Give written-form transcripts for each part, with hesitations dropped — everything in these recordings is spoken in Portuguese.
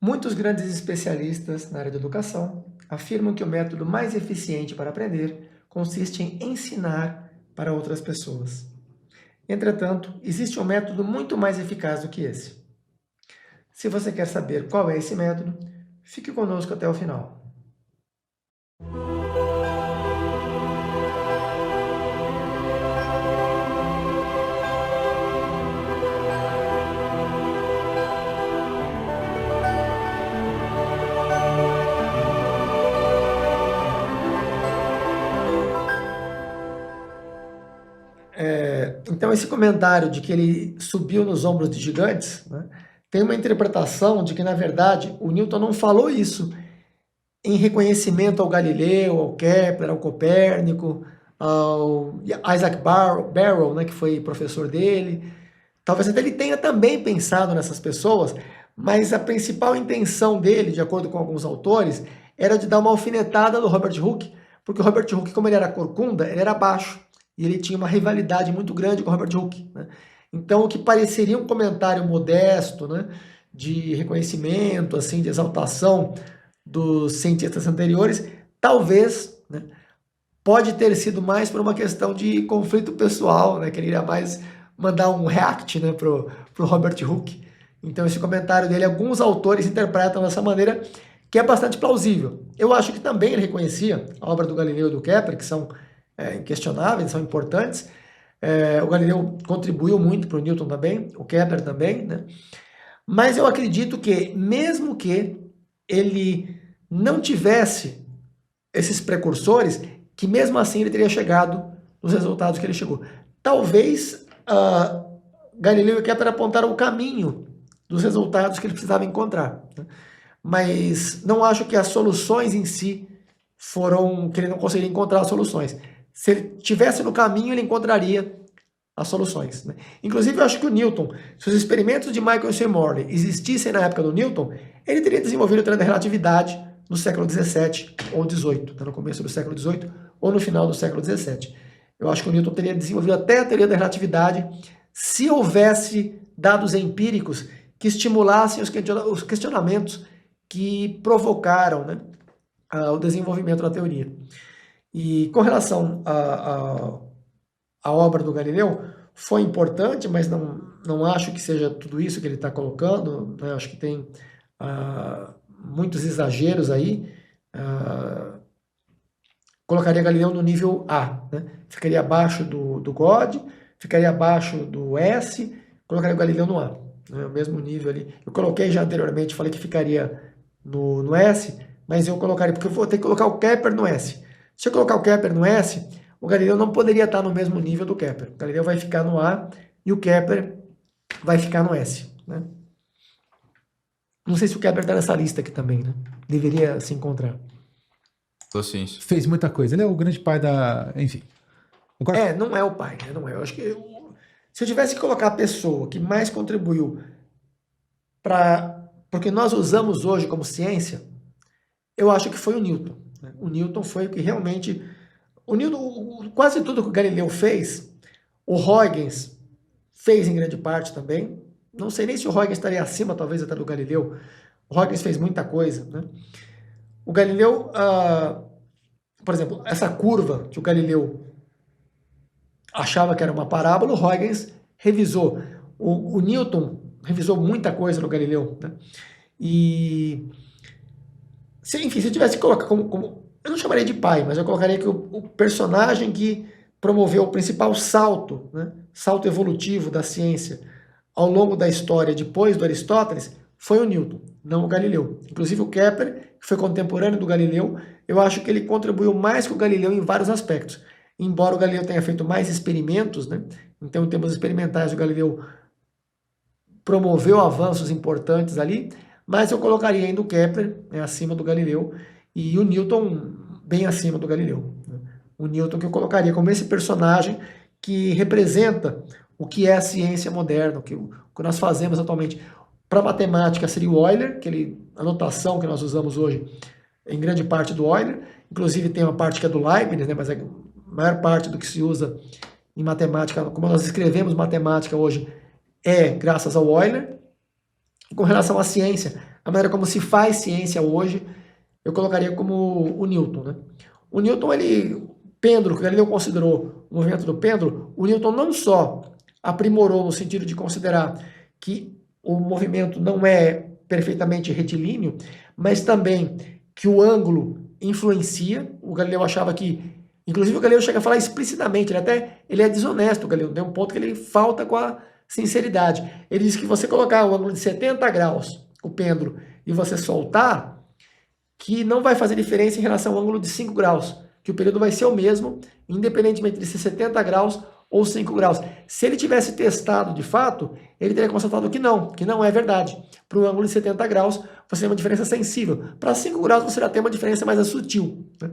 Muitos grandes especialistas na área de educação afirmam que o método mais eficiente para aprender consiste em ensinar para outras pessoas. Entretanto, existe um método muito mais eficaz do que esse. Se você quer saber qual é esse método, fique conosco até o final. Então, esse comentário de que ele subiu nos ombros de gigantes, né, tem uma interpretação de que, na verdade, o Newton não falou isso em reconhecimento ao Galileu, ao Kepler, ao Copérnico, ao Isaac Barrow, né, que foi professor dele. Talvez até ele tenha também pensado nessas pessoas, mas a principal intenção dele, de acordo com alguns autores, era de dar uma alfinetada no Robert Hooke, porque o Robert Hooke, como ele era corcunda, ele era baixo, e ele tinha uma rivalidade muito grande com o Robert Hooke, né? Então, o que pareceria um comentário modesto, né, de reconhecimento, assim, de exaltação dos cientistas anteriores, talvez, né, pode ter sido mais por uma questão de conflito pessoal, né, que ele iria mais mandar um react, né, pro Robert Hooke. Então, esse comentário dele, alguns autores interpretam dessa maneira, que é bastante plausível. Eu acho que também ele reconhecia a obra do Galileu e do Kepler, que são inquestionáveis, são importantes. O Galileu contribuiu muito para o Newton também, o Kepler também, né? Mas eu acredito que, mesmo que ele não tivesse esses precursores, que mesmo assim ele teria chegado nos resultados que ele chegou. Talvez Galileu e Kepler apontaram o caminho dos resultados que ele precisava encontrar, né? Mas não acho que as soluções em si foram que ele não conseguiria encontrar as soluções. Se ele estivesse no caminho, ele encontraria as soluções, né? Inclusive, eu acho que o Newton, se os experimentos de Michael C. Morley existissem na época do Newton, ele teria desenvolvido o teoria da relatividade no século XVII ou XVIII, no começo do século XVIII ou no final do século XVII. Eu acho que o Newton teria desenvolvido até a teoria da relatividade se houvesse dados empíricos que estimulassem os questionamentos que provocaram, né, o desenvolvimento da teoria. E com relação à obra do Galileu, foi importante, mas não acho que seja tudo isso que ele está colocando, né? Acho que tem muitos exageros aí. Colocaria Galileu no nível A, né? Ficaria abaixo do God, ficaria abaixo do S, colocaria o Galileu no A, né? O mesmo nível ali. Eu coloquei já anteriormente, falei que ficaria no S, mas eu colocaria, porque eu vou ter que colocar o Kepler no S. Se eu colocar o Kepler no S, o Galileu não poderia estar no mesmo nível do Kepler. O Galileu vai ficar no A e o Kepler vai ficar no S, né? Não sei se o Kepler está nessa lista aqui também, né? Deveria se encontrar. Sim. Fez muita coisa. Ele é o grande pai da... Enfim. Agora... não é o pai, né? Não é. Eu acho que se eu tivesse que colocar a pessoa que mais contribuiu para... Porque nós usamos hoje como ciência, eu acho que foi o Newton, né? O Newton foi o que realmente... O Newton, quase tudo que o Galileu fez, o Huygens fez em grande parte também. Não sei nem se o Huygens estaria acima, talvez, até do Galileu. O Huygens fez muita coisa, né? O Galileu, por exemplo, essa curva que o Galileu achava que era uma parábola, o Huygens revisou. O Newton revisou muita coisa no Galileu, né? E, enfim, se eu tivesse que colocar como eu não chamaria de pai, mas eu colocaria que o personagem que promoveu o principal salto, né, salto evolutivo da ciência ao longo da história depois do Aristóteles, foi o Newton, não o Galileu. Inclusive o Kepler, que foi contemporâneo do Galileu, eu acho que ele contribuiu mais que o Galileu em vários aspectos. Embora o Galileu tenha feito mais experimentos, né, então em termos experimentais o Galileu promoveu avanços importantes ali, mas eu colocaria ainda o Kepler, né, acima do Galileu, e o Newton bem acima do Galileu, né? O Newton que eu colocaria como esse personagem que representa o que é a ciência moderna, o que nós fazemos atualmente. Para a matemática seria o Euler, a notação que nós usamos hoje em grande parte do Euler, inclusive tem uma parte que é do Leibniz, né, mas a maior parte do que se usa em matemática, como nós escrevemos matemática hoje, é graças ao Euler. E com relação à ciência, a maneira como se faz ciência hoje, eu colocaria como o Newton, né? O Newton, pêndulo, que Galileu considerou o movimento do pêndulo, o Newton não só aprimorou no sentido de considerar que o movimento não é perfeitamente retilíneo, mas também que o ângulo influencia. O Galileu achava que, inclusive o Galileu chega a falar explicitamente, ele é desonesto, o Galileu, tem um ponto que ele falta com a sinceridade. Ele diz que você colocar um ângulo de 70 graus, o pêndulo, e você soltar, que não vai fazer diferença em relação ao ângulo de 5 graus, que o período vai ser o mesmo, independentemente de ser 70 graus ou 5 graus. Se ele tivesse testado de fato, ele teria constatado que não é verdade. Para um ângulo de 70 graus, você tem uma diferença sensível. Para 5 graus, você já tem uma diferença mais sutil, né?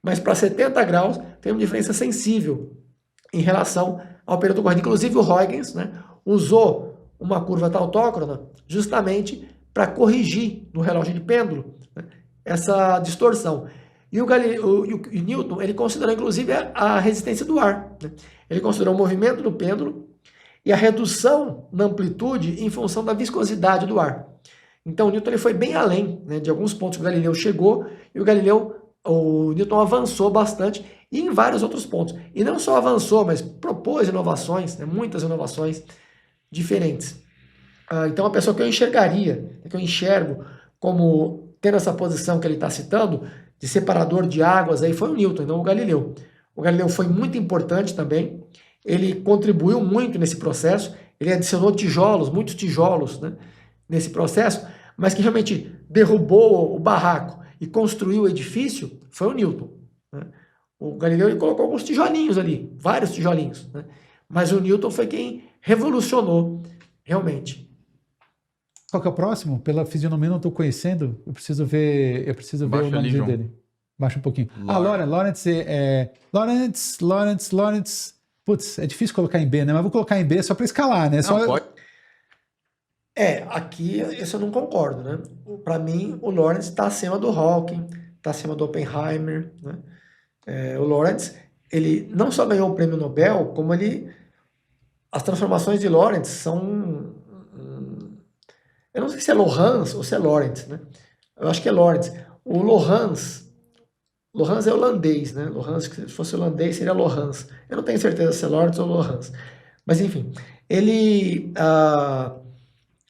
Mas para 70 graus, tem uma diferença sensível em relação ao período corrente. Inclusive o Huygens, né, usou uma curva tautócrona justamente para corrigir no relógio de pêndulo, né, essa distorção. E o Newton, ele considerou inclusive a resistência do ar, né? Ele considerou o movimento do pêndulo e a redução na amplitude em função da viscosidade do ar. Então o Newton ele foi bem além, né, de alguns pontos que o Galileu chegou, e o Newton avançou bastante e em vários outros pontos. E não só avançou, mas propôs inovações, né, muitas inovações diferentes. Então a pessoa que eu enxergo como tendo essa posição que ele está citando, de separador de águas, aí foi o Newton, não o Galileu. O Galileu foi muito importante também, ele contribuiu muito nesse processo, ele adicionou muitos tijolos, né, nesse processo, mas que realmente derrubou o barraco e construiu o edifício foi o Newton, né? O Galileu ele colocou alguns tijolinhos ali, vários tijolinhos, né? Mas o Newton foi quem revolucionou realmente. Qual que é o próximo? Pela fisionomia eu não estou conhecendo. Eu preciso ver o Baixa nome ali, João. dele. Baixa um pouquinho. Lawrence. Putz, é difícil colocar em B, né? Mas vou colocar em B só para escalar, né? Não, pode. Aqui isso eu não concordo, né? Para mim, o Lawrence está acima do Hawking, está acima do Oppenheimer, né? O Lawrence, ele não só ganhou o prêmio Nobel, como as transformações de Lawrence são... Eu não sei se é Lorentz ou se é Lawrence, né? Eu acho que é Lawrence. O Lorentz é holandês, né? Lorentz, se fosse holandês, seria Lorentz. Eu não tenho certeza se é Lawrence ou Lorentz. Mas, enfim, ele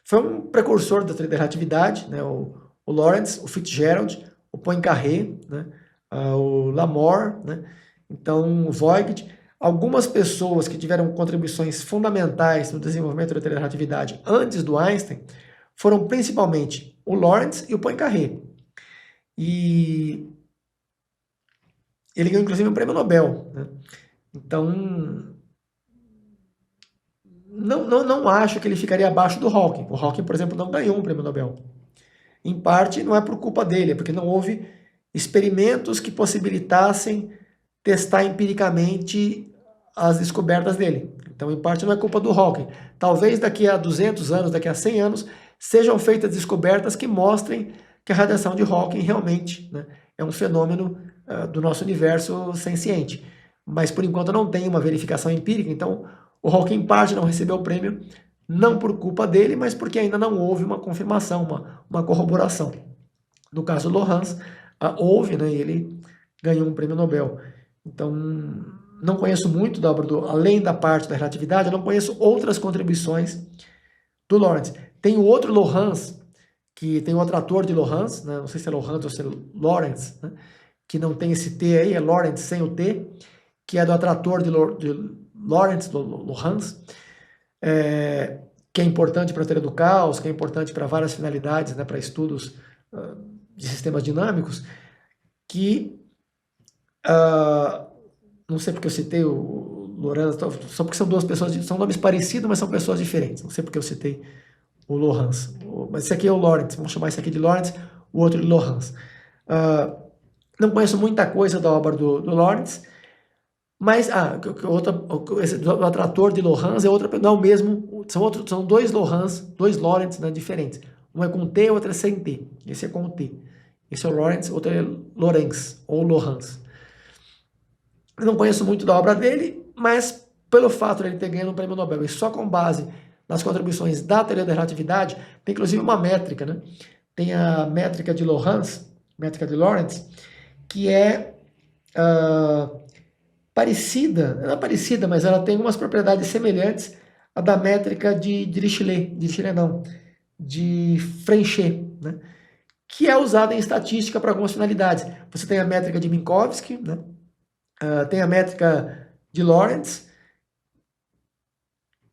foi um precursor da teoria da relatividade, né? O Lorentz, o Fitzgerald, o Poincaré, né? O Lamore, né? Então, o Voigt. Algumas pessoas que tiveram contribuições fundamentais no desenvolvimento da teoria da relatividade antes do Einstein foram principalmente o Lorentz e o Poincaré. E ele ganhou inclusive um prêmio Nobel, né? Então, não acho que ele ficaria abaixo do Hawking. O Hawking, por exemplo, não ganhou um prêmio Nobel. Em parte, não é por culpa dele, é porque não houve experimentos que possibilitassem testar empiricamente as descobertas dele. Então, em parte, não é culpa do Hawking. Talvez daqui a 200 anos, daqui a 100 anos, sejam feitas descobertas que mostrem que a radiação de Hawking realmente, né, é um fenômeno do nosso universo senciente. Mas, por enquanto, não tem uma verificação empírica. Então, o Hawking, em parte, não recebeu o prêmio, não por culpa dele, mas porque ainda não houve uma confirmação, uma corroboração. No caso do Lorentz, houve, né, e ele ganhou um prêmio Nobel. Então, não conheço muito da obra além da parte da relatividade, eu não conheço outras contribuições do Lorentz. Tem o outro Lorentz, que tem outro ator de Lorentz, né, não sei se é Lorentz ou se é Lawrence, né, que não tem esse T aí, é Lawrence sem o T, que é do atrator de Lawrence, que é importante para a teoria do caos, que é importante para várias finalidades, né, para estudos de sistemas dinâmicos, que não sei porque eu citei o Lorentz, só porque são duas pessoas, são nomes parecidos, mas são pessoas diferentes. Não sei porque eu citei o Lorentz. Mas esse aqui é o Lawrence, vamos chamar esse aqui de Lawrence, o outro de Lorentz. Não conheço muita coisa da obra do Lawrence, mas o atrator de Lorentz é outra, não é o mesmo, são dois Lorentz, né, diferentes. Um é com T, outro é sem T. Esse é com T. Esse é o Lawrence, outro é Lorentz, ou Lorentz. Eu não conheço muito da obra dele, mas pelo fato de ele ter ganhado um prêmio Nobel e só com base nas contribuições da teoria da relatividade, tem inclusive uma métrica, né? tem a métrica de Lorentz, que é parecida, não é parecida, mas ela tem umas propriedades semelhantes à da métrica de Frenchet, né? Que é usada em estatística para algumas finalidades. Você tem a métrica de Minkowski, né? Tem a métrica de Lorentz,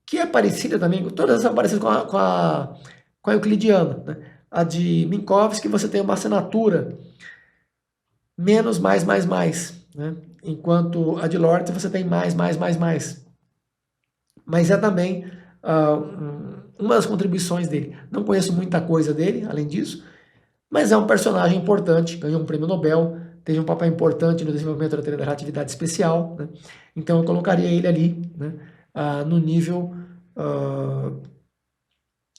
que é parecida também, todas são parecidas com a euclidiana, né? A de Minkowski você tem uma assinatura menos, mais, né? Enquanto a de Lorentz você tem mais. Mas é também uma das contribuições dele. Não conheço muita coisa dele, além disso, mas é um personagem importante, ganhou um prêmio Nobel, teve um papel importante no desenvolvimento da teoria da relatividade especial, né? Então eu colocaria ele ali, né, no nível,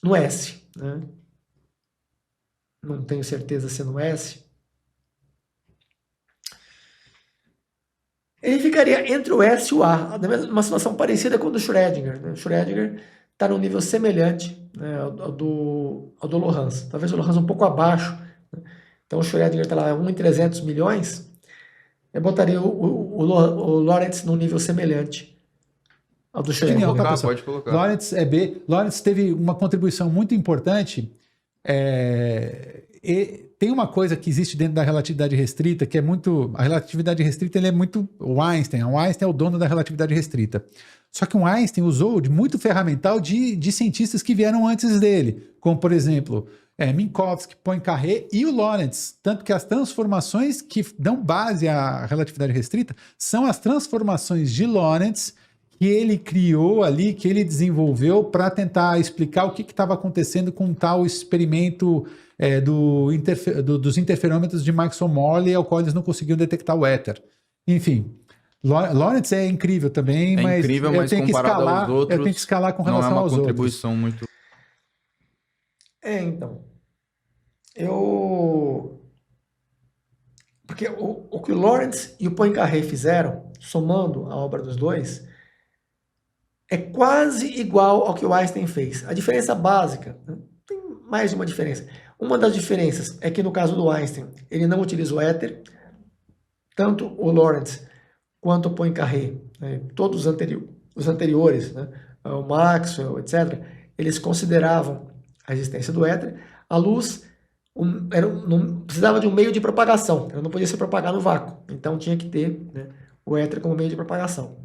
no S, né? Não tenho certeza se é no S. Ele ficaria entre o S e o A, uma situação parecida com o do Schrödinger, né? O Schrödinger está num nível semelhante, né, ao do Lorentz, talvez o Lorentz um pouco abaixo, né? Então o Schrödinger está lá 1 em 300 milhões, eu botaria o Lorentz num nível semelhante ao do Schrödinger. Opinião, tá, Colocar, pessoal? pode colocar. Lorentz é B. Lorentz teve uma contribuição muito importante. E tem uma coisa que existe dentro da relatividade restrita, que é muito... A relatividade restrita ele é muito... O Einstein é o dono da relatividade restrita. Só que o Einstein usou de muito ferramental de cientistas que vieram antes dele, como, por exemplo, Minkowski, Poincaré e o Lorentz. Tanto que as transformações que dão base à relatividade restrita são as transformações de Lorentz que ele criou ali, que ele desenvolveu para tentar explicar o que estava acontecendo com tal experimento dos interferômetros de Maxwell-Morley, ao qual eles não conseguiam detectar o éter. Enfim, Lorentz é incrível também, mas incrível, mas comparado aos outros, eu tenho que escalar com relação aos outros. Não é uma contribuição muito... Então, porque o que o Lorentz e o Poincaré fizeram, somando a obra dos dois, é quase igual ao que o Einstein fez. A diferença básica, né? Tem mais de uma diferença. Uma das diferenças é que no caso do Einstein, ele não utiliza o éter, tanto o Lorentz quanto o Poincaré, né? Todos os anteriores, né? O Maxwell, etc., eles consideravam a existência do éter. A luz não precisava de um meio de propagação, ela não podia se propagar no vácuo, então tinha que ter, né, o éter como meio de propagação.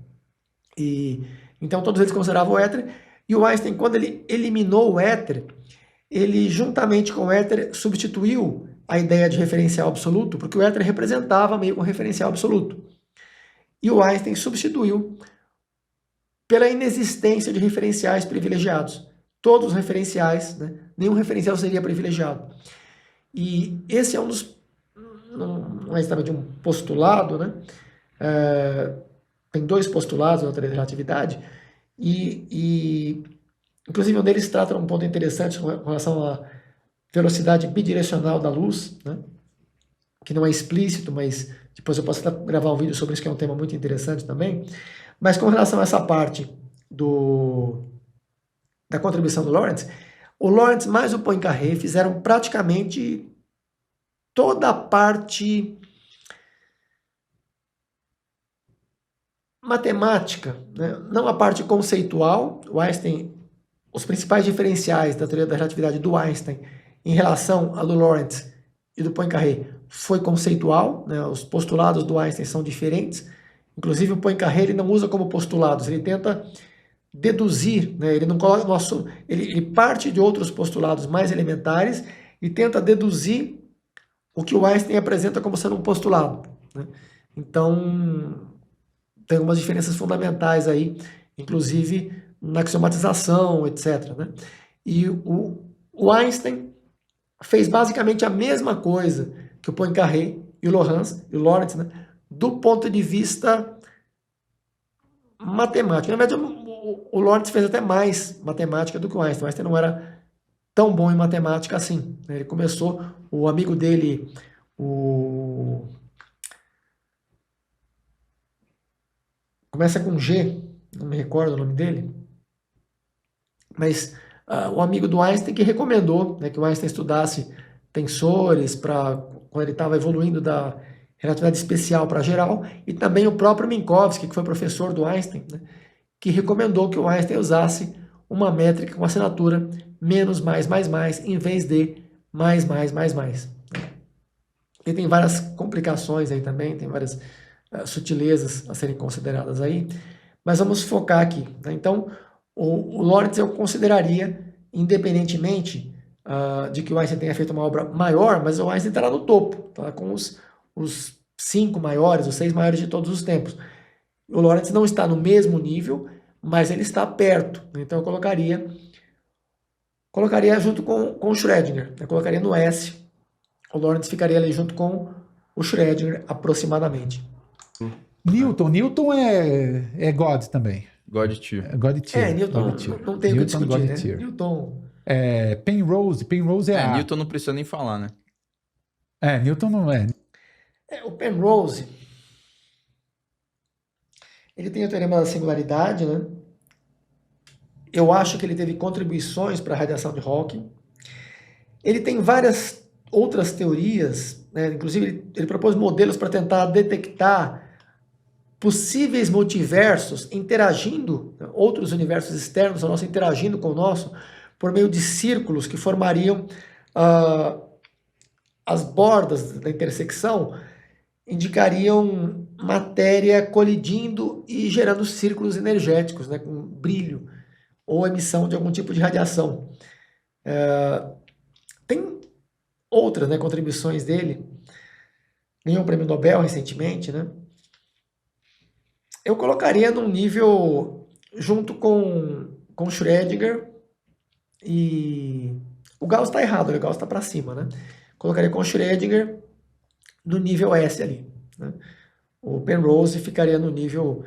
Então todos eles consideravam o éter, e o Einstein, quando ele eliminou o éter, ele juntamente com o éter substituiu a ideia de referencial absoluto, porque o éter representava meio com referencial absoluto. E o Einstein substituiu pela inexistência de referenciais privilegiados. Todos os referenciais, né, nenhum referencial seria privilegiado. E esse é um dos, não é exatamente um postulado, né? Tem dois postulados na teoria da relatividade, e inclusive um deles trata um ponto interessante com relação à velocidade bidirecional da luz, né? Que não é explícito, mas depois eu posso gravar um vídeo sobre isso, que é um tema muito interessante também. Mas com relação a essa parte da contribuição do Lorentz, o Lorentz mais o Poincaré fizeram praticamente toda a parte matemática, né? Não a parte conceitual. O Einstein, os principais diferenciais da teoria da relatividade do Einstein em relação a do Lorentz e do Poincaré foi conceitual, né? Os postulados do Einstein são diferentes. Inclusive o Poincaré ele não usa como postulados, ele tenta deduzir, né? Ele não coloca ele parte de outros postulados mais elementares e tenta deduzir o que o Einstein apresenta como sendo um postulado, né? Então tem algumas diferenças fundamentais aí, inclusive na axiomatização, etc., né? E o Einstein fez basicamente a mesma coisa que o Poincaré e o Lorentz, né? Do ponto de vista matemático. Na verdade, o Lorentz fez até mais matemática do que o Einstein. O Einstein não era tão bom em matemática assim, né? Ele começou, o amigo dele, começa com G, não me recordo o nome dele, mas o amigo do Einstein que recomendou, né, que o Einstein estudasse tensores, quando ele estava evoluindo da relatividade especial para geral, e também o próprio Minkowski, que foi professor do Einstein, né, que recomendou que o Einstein usasse uma métrica com assinatura menos mais mais mais, em vez de mais mais mais mais. E tem várias complicações aí também, tem várias sutilezas a serem consideradas aí, mas vamos focar aqui, né? Então, o Lorentz eu consideraria, independentemente de que o Einstein tenha feito uma obra maior, mas o Einstein está lá no topo, tá com os 5 maiores, os 6 maiores de todos os tempos. O Lorentz não está no mesmo nível, mas ele está perto. Então eu colocaria junto com o Schrödinger, eu colocaria no S. O Lorentz ficaria ali junto com o Schrödinger, aproximadamente. Newton é God também. God tier. God tier. Newton God tier. não tem o que discutir, God né? tier. Newton... Penrose é A. Newton não precisa nem falar, né? Newton não é. O Penrose, ele tem o teorema da singularidade, né? Eu acho que ele teve contribuições para a radiação de Hawking. Ele tem várias outras teorias, né? Inclusive ele propôs modelos para tentar detectar possíveis multiversos interagindo, outros universos externos ao nosso interagindo com o nosso, por meio de círculos que formariam as bordas da intersecção, indicariam matéria colidindo e gerando círculos energéticos, né, com brilho ou emissão de algum tipo de radiação. Tem outras, né, contribuições dele. Ganhou o prêmio Nobel recentemente, né? Eu colocaria num nível junto com Schrödinger e... O Gauss está errado, o Gauss está para cima, né? Colocaria com Schrödinger no nível S ali, né? O Penrose ficaria no nível...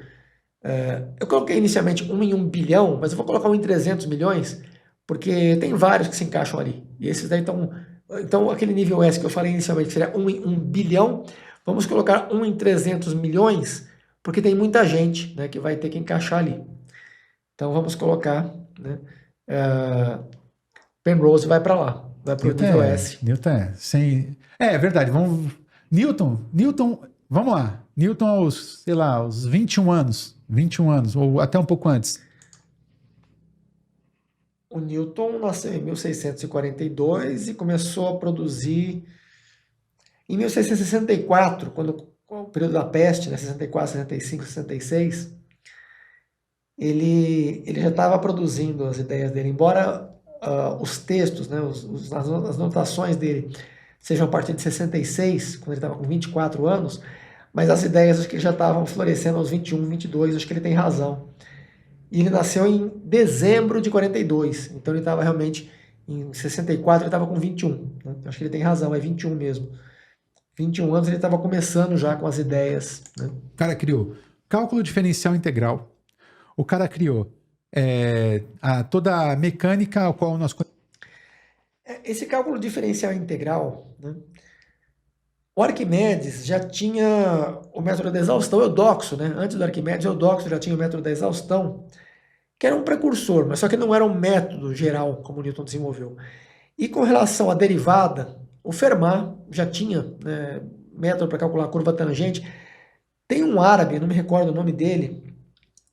eu coloquei inicialmente 1 em 1 bilhão, mas eu vou colocar 1 em 300 milhões, porque tem vários que se encaixam ali. E esses daí estão... Então, aquele nível S que eu falei inicialmente, que seria 1 em 1 bilhão, vamos colocar 1 em 300 milhões, porque tem muita gente, né, que vai ter que encaixar ali. Então, vamos colocar... né, Penrose vai para lá, vai para o nível S. Newton é verdade. Newton, vamos lá. Newton aos, sei lá, aos 21 anos, ou até um pouco antes. O Newton nasceu em 1642 e começou a produzir em 1664, quando o período da peste, né, 64, 65, 66, ele já estava produzindo as ideias dele, embora os textos, né, as notações dele sejam a partir de 66, quando ele estava com 24 anos, mas as ideias acho que já estavam florescendo aos 21, 22, acho que ele tem razão. E ele nasceu em dezembro de 42, então ele estava realmente, em 64 ele estava com 21, né? Acho que ele tem razão, é 21 mesmo. 21 anos ele estava começando já com as ideias, né? O cara criou cálculo diferencial integral, o cara criou toda a mecânica ao qual nós... Esse cálculo diferencial integral, né? O Arquimedes já tinha o método da exaustão, Eudoxo, né? Antes do Arquimedes, Eudoxo já tinha o método da exaustão, que era um precursor, mas só que não era um método geral, como Newton desenvolveu. E com relação à derivada, o Fermat já tinha, né, método para calcular a curva tangente. Tem um árabe, não me recordo o nome dele,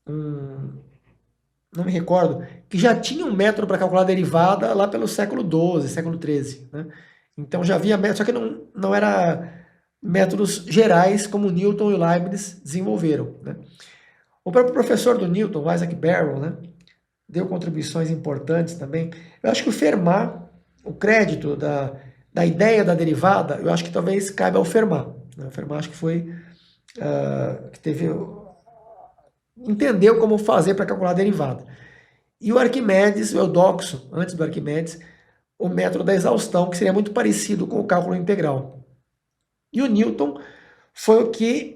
não me recordo, que já tinha um método para calcular a derivada lá pelo século XII, século XIII, né? Então já havia método, só que não era métodos gerais como Newton e Leibniz desenvolveram, né? O próprio professor do Newton, Isaac Barrow, né, deu contribuições importantes também. Eu acho que o Fermat, o crédito da ideia da derivada, eu acho que talvez caiba ao Fermat, né? O Fermat acho que foi que entendeu como fazer para calcular a derivada. E o Arquimedes, o Eudoxo, antes do Arquimedes, o método da exaustão, que seria muito parecido com o cálculo integral. E o Newton foi o que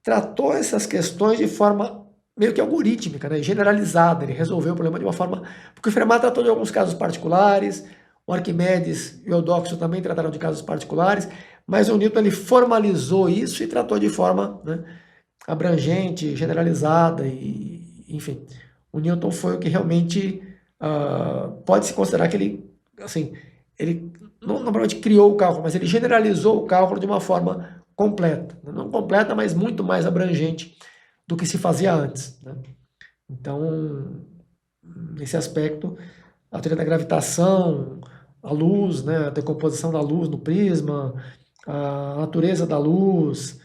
tratou essas questões de forma meio que algorítmica, né, generalizada. Ele resolveu o problema de uma forma... Porque o Fermat tratou de alguns casos particulares, o Arquimedes e o Eudoxo também trataram de casos particulares, mas o Newton ele formalizou isso e tratou de forma, né, abrangente, generalizada, e, enfim. O Newton foi o que realmente pode-se considerar que ele, assim, ele não provavelmente criou o cálculo, mas ele generalizou o cálculo de uma forma completa. Não completa, mas muito mais abrangente do que se fazia antes, né? Então, nesse aspecto, a teoria da gravitação, a luz, né, a decomposição da luz no prisma, a natureza da luz,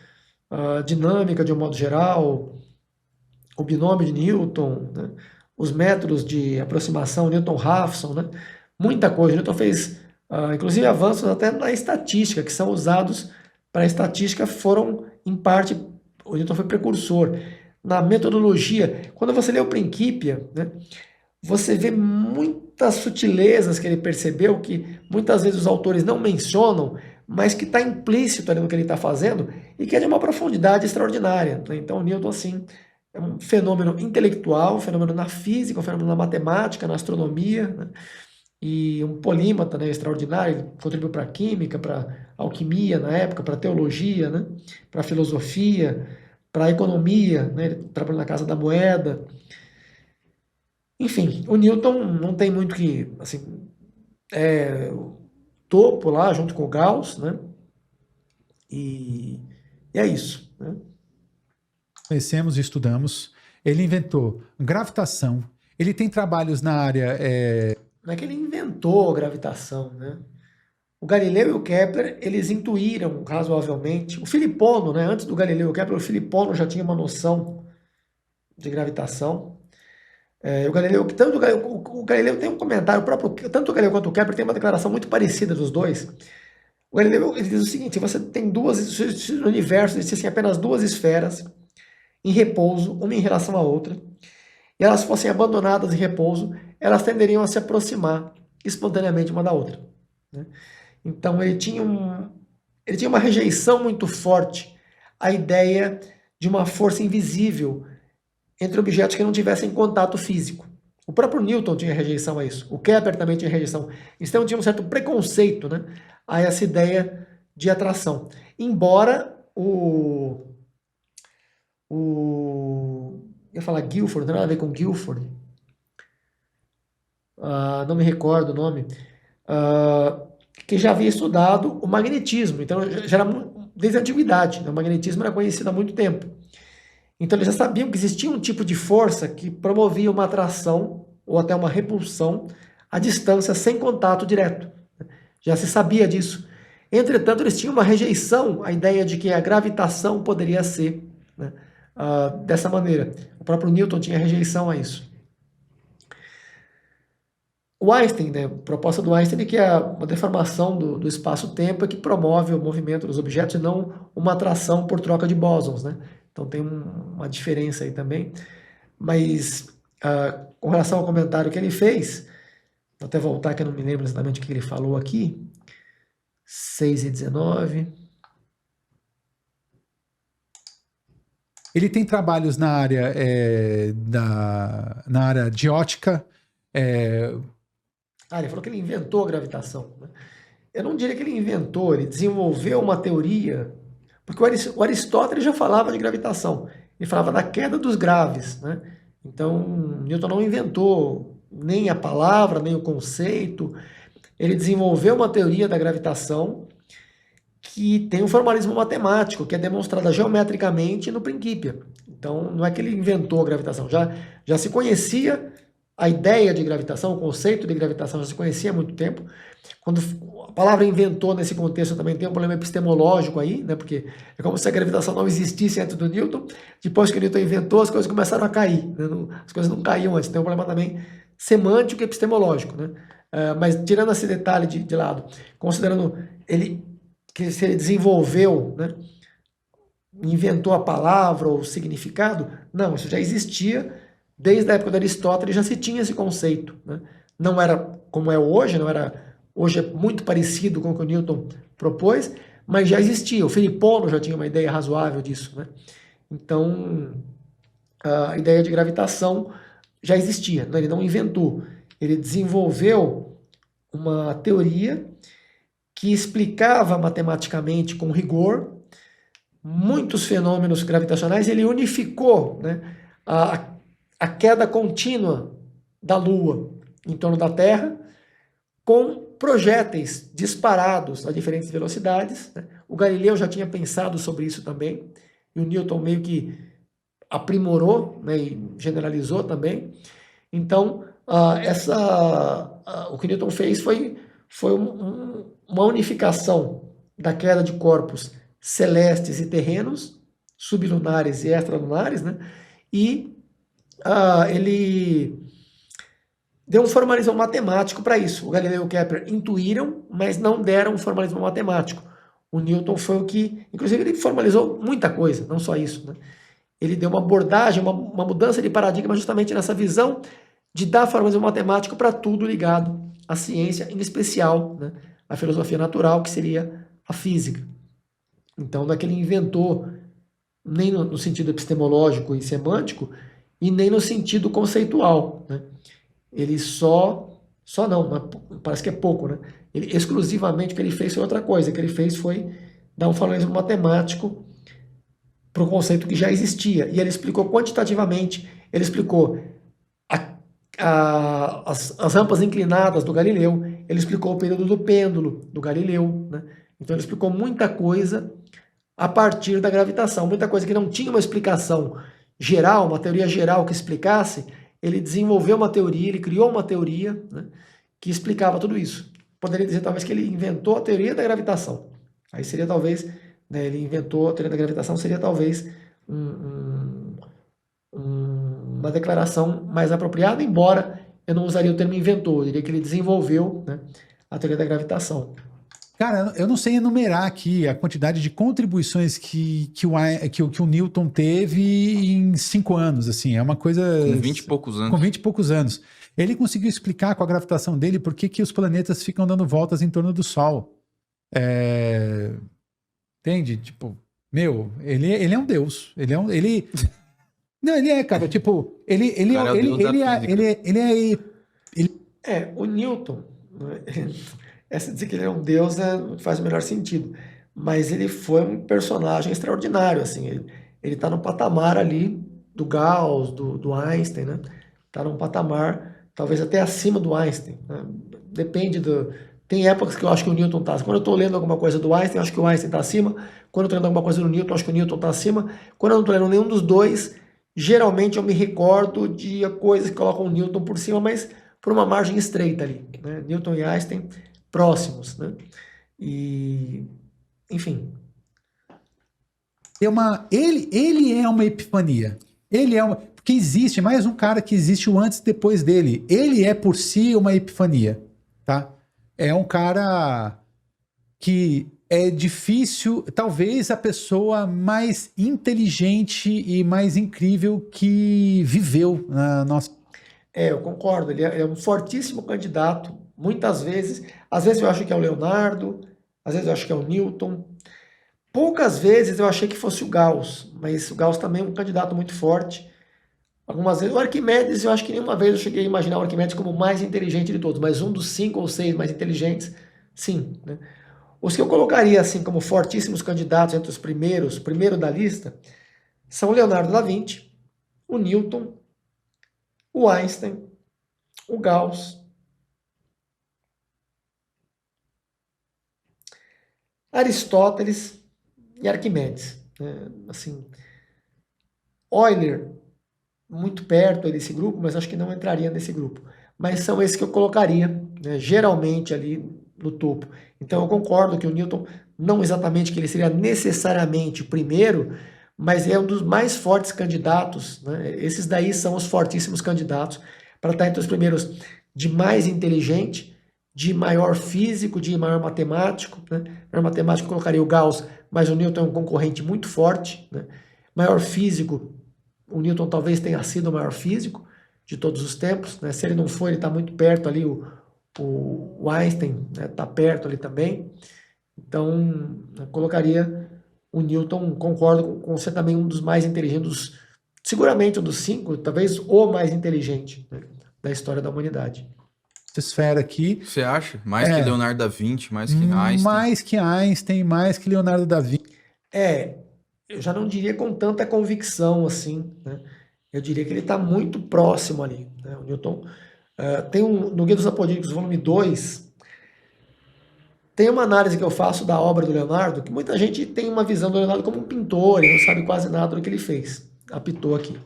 a dinâmica de um modo geral, o binômio de Newton, né, os métodos de aproximação Newton-Raphson, né, muita coisa. Newton fez, inclusive, avanços até na estatística, que são usados para a estatística, foram, em parte, o Newton foi precursor. Na metodologia, quando você lê o Principia, né, você vê muitas sutilezas que ele percebeu, que muitas vezes os autores não mencionam, mas que está implícito ali no que ele está fazendo e que é de uma profundidade extraordinária, né? Então, o Newton, assim, é um fenômeno intelectual, um fenômeno na física, um fenômeno na matemática, na astronomia, né? E um polímata, né, extraordinário. Ele contribuiu para a química, para a alquimia na época, para a teologia, né, para a filosofia, para a economia, né? Ele trabalhou na Casa da Moeda. Enfim, o Newton não tem muito que, assim, o topo lá, junto com o Gauss, né? E é isso, né? Conhecemos e estudamos. Ele inventou gravitação. Ele tem trabalhos na área. Não é que ele inventou a gravitação, né? O Galileu e o Kepler, eles intuíram razoavelmente. O Filipono, né? Antes do Galileu e o Kepler, o Filipono já tinha uma noção de gravitação. O Galileu, o Galileu tem um comentário próprio, tanto o Galileu quanto o Kepler tem uma declaração muito parecida dos dois. O Galileu, ele diz o seguinte: você tem no universo existem apenas duas esferas em repouso, uma em relação à outra, e elas fossem abandonadas em repouso, elas tenderiam a se aproximar espontaneamente uma da outra, né? Então ele tinha uma rejeição muito forte à ideia de uma força invisível entre objetos que não tivessem contato físico. O próprio Newton tinha rejeição a isso. O Kepler também tinha rejeição. Então tinha um certo preconceito, né, a essa ideia de atração. Embora eu ia falar Guilford, não tem nada a ver com Guilford. Não me recordo o nome. Que já havia estudado o magnetismo. Então já era desde a antiguidade, né? O magnetismo era conhecido há muito tempo. Então eles já sabiam que existia um tipo de força que promovia uma atração ou até uma repulsão à distância sem contato direto. Já se sabia disso. Entretanto, eles tinham uma rejeição à ideia de que a gravitação poderia ser, né, dessa maneira. O próprio Newton tinha rejeição a isso. O Einstein, né, a proposta do Einstein é que é uma deformação do espaço-tempo é que promove o movimento dos objetos e não uma atração por troca de bósons, né? Então tem uma diferença aí também. Mas com relação ao comentário que ele fez, vou até voltar que eu não me lembro exatamente o que ele falou aqui. 6:19. Ele tem trabalhos na área na área de ótica. Ele falou que ele inventou a gravitação, né? Eu não diria que ele inventou, ele desenvolveu uma teoria, porque o Aristóteles já falava de gravitação, ele falava da queda dos graves, né? Então, Newton não inventou nem a palavra, nem o conceito, ele desenvolveu uma teoria da gravitação que tem um formalismo matemático, que é demonstrada geometricamente no Principia. Então, não é que ele inventou a gravitação, já se conhecia a ideia de gravitação, o conceito de gravitação já se conhecia há muito tempo. Quando a palavra inventou nesse contexto também tem um problema epistemológico aí, né? Porque é como se a gravitação não existisse antes do Newton. Depois que o Newton inventou, as coisas começaram a cair, né? As coisas não caíam antes. Tem um problema também semântico e epistemológico, né? Mas tirando esse detalhe de lado, considerando que se ele desenvolveu, né, inventou a palavra ou o significado, não, isso já existia. Desde a época de Aristóteles já se tinha esse conceito, né? Não era como é hoje, hoje é muito parecido com o que o Newton propôs, mas já existia. O Filipono já tinha uma ideia razoável disso, né? Então, a ideia de gravitação já existia, né? Ele não inventou. Ele desenvolveu uma teoria que explicava matematicamente com rigor muitos fenômenos gravitacionais. Ele unificou, né, a queda contínua da Lua em torno da Terra com projéteis disparados a diferentes velocidades, né? O Galileu já tinha pensado sobre isso também, e o Newton meio que aprimorou, né, e generalizou também. Então, o que Newton fez foi uma unificação da queda de corpos celestes e terrenos, sublunares e extralunares, né? E ele deu um formalismo matemático para isso. O Galileu e o Kepler intuíram, mas não deram um formalismo matemático. O Newton foi o que, inclusive, ele formalizou muita coisa, não só isso, né? Ele deu uma abordagem, uma mudança de paradigma justamente nessa visão de dar formalismo matemático para tudo ligado à ciência, em especial, né, à filosofia natural, que seria a física. Então, não é que ele inventou nem no sentido epistemológico e semântico, e nem no sentido conceitual, né? Ele não, mas parece que é pouco, né? Ele exclusivamente o que ele fez foi outra coisa. O que ele fez foi dar um formalismo matemático para o conceito que já existia. E ele explicou quantitativamente, ele explicou as rampas inclinadas do Galileu, ele explicou o período do pêndulo do Galileu, né? Então ele explicou muita coisa a partir da gravitação, muita coisa que não tinha uma explicação geral, uma teoria geral que explicasse. Ele desenvolveu uma teoria, ele criou uma teoria, né, que explicava tudo isso. Poderia dizer talvez que ele inventou a teoria da gravitação. Aí seria talvez, né, ele inventou a teoria da gravitação, seria talvez uma declaração mais apropriada, embora eu não usaria o termo inventor, eu diria que ele desenvolveu, né, a teoria da gravitação. Cara, eu não sei enumerar aqui a quantidade de contribuições que o Newton teve em 5 anos, assim, é uma coisa... Com 20 e poucos anos. Com 20 e poucos anos. Ele conseguiu explicar com a gravitação dele por que os planetas ficam dando voltas em torno do Sol. Entende? Tipo, ele é um deus. Não, ele é, cara, tipo, O Newton, né, essa dizer que ele é um deus, né, não faz o menor sentido, mas ele foi um personagem extraordinário, assim, ele tá no patamar ali do Gauss, do Einstein, né, tá num patamar talvez até acima do Einstein, né? Depende tem épocas que eu acho que o Newton tá, quando eu estou lendo alguma coisa do Einstein, eu acho que o Einstein está acima, quando eu estou lendo alguma coisa do Newton, eu acho que o Newton está acima, quando eu não estou lendo nenhum dos dois, geralmente eu me recordo de coisas que colocam o Newton por cima, mas por uma margem estreita ali, né? Newton e Einstein próximos, né? E, enfim. Ele é uma epifania. Porque existe mais um cara que existe o antes e depois dele. Ele é por si uma epifania, tá? É um cara que é difícil, talvez a pessoa mais inteligente e mais incrível que viveu na nossa... Eu concordo, ele é um fortíssimo candidato, muitas vezes, às vezes eu acho que é o Leonardo, às vezes eu acho que é o Newton, poucas vezes eu achei que fosse o Gauss, mas o Gauss também é um candidato muito forte. Algumas vezes, o Arquimedes, eu acho que nenhuma vez eu cheguei a imaginar o Arquimedes como o mais inteligente de todos, mas um dos 5 ou 6 mais inteligentes, sim, né? Os que eu colocaria assim como fortíssimos candidatos entre os primeiros, primeiro da lista, são o Leonardo da Vinci, o Newton, o Einstein, o Gauss, Aristóteles e Arquimedes. Assim, Euler, muito perto desse grupo, mas acho que não entraria nesse grupo. Mas são esses que eu colocaria, né, geralmente ali no topo. Então eu concordo que o Newton, não exatamente que ele seria necessariamente o primeiro, mas é um dos mais fortes candidatos, né? Esses daí são os fortíssimos candidatos para estar entre os primeiros de mais inteligente, de maior físico, de maior matemático, né? Maior matemático eu colocaria o Gauss, mas o Newton é um concorrente muito forte, né? Maior físico, o Newton talvez tenha sido o maior físico de todos os tempos, né? Se ele não for, ele está muito perto ali, o Einstein está, né, perto ali também. Então, eu colocaria o Newton, concordo com você, também um dos mais inteligentes, seguramente um dos 5, talvez o mais inteligente, né, da história da humanidade. Essa esfera aqui. Você acha? Mais que Leonardo da Vinci, mais que Einstein? Mais que Einstein, mais que Leonardo da Vinci. Eu já não diria com tanta convicção assim, né? Eu diria que ele está muito próximo ali, né? O Newton tem no Guia dos Apodílicos, volume 2, Tem uma análise que eu faço da obra do Leonardo, que muita gente tem uma visão do Leonardo como um pintor e não sabe quase nada do que ele fez. Apitou aqui.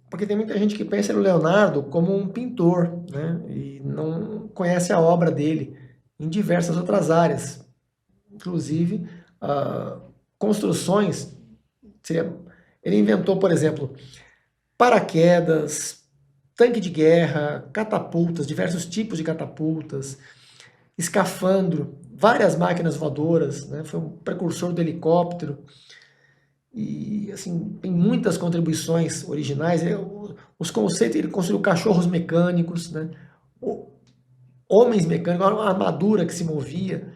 Porque tem muita gente que pensa no Leonardo como um pintor, né? E não conhece a obra dele em diversas outras áreas. Inclusive, construções. Ele inventou, por exemplo, paraquedas, tanque de guerra, catapultas, diversos tipos de catapultas, escafandro, várias máquinas voadoras, né? Foi um precursor do helicóptero. E, assim, tem muitas contribuições originais. Os conceitos, ele construiu cachorros mecânicos, né? Homens mecânicos, uma armadura que se movia.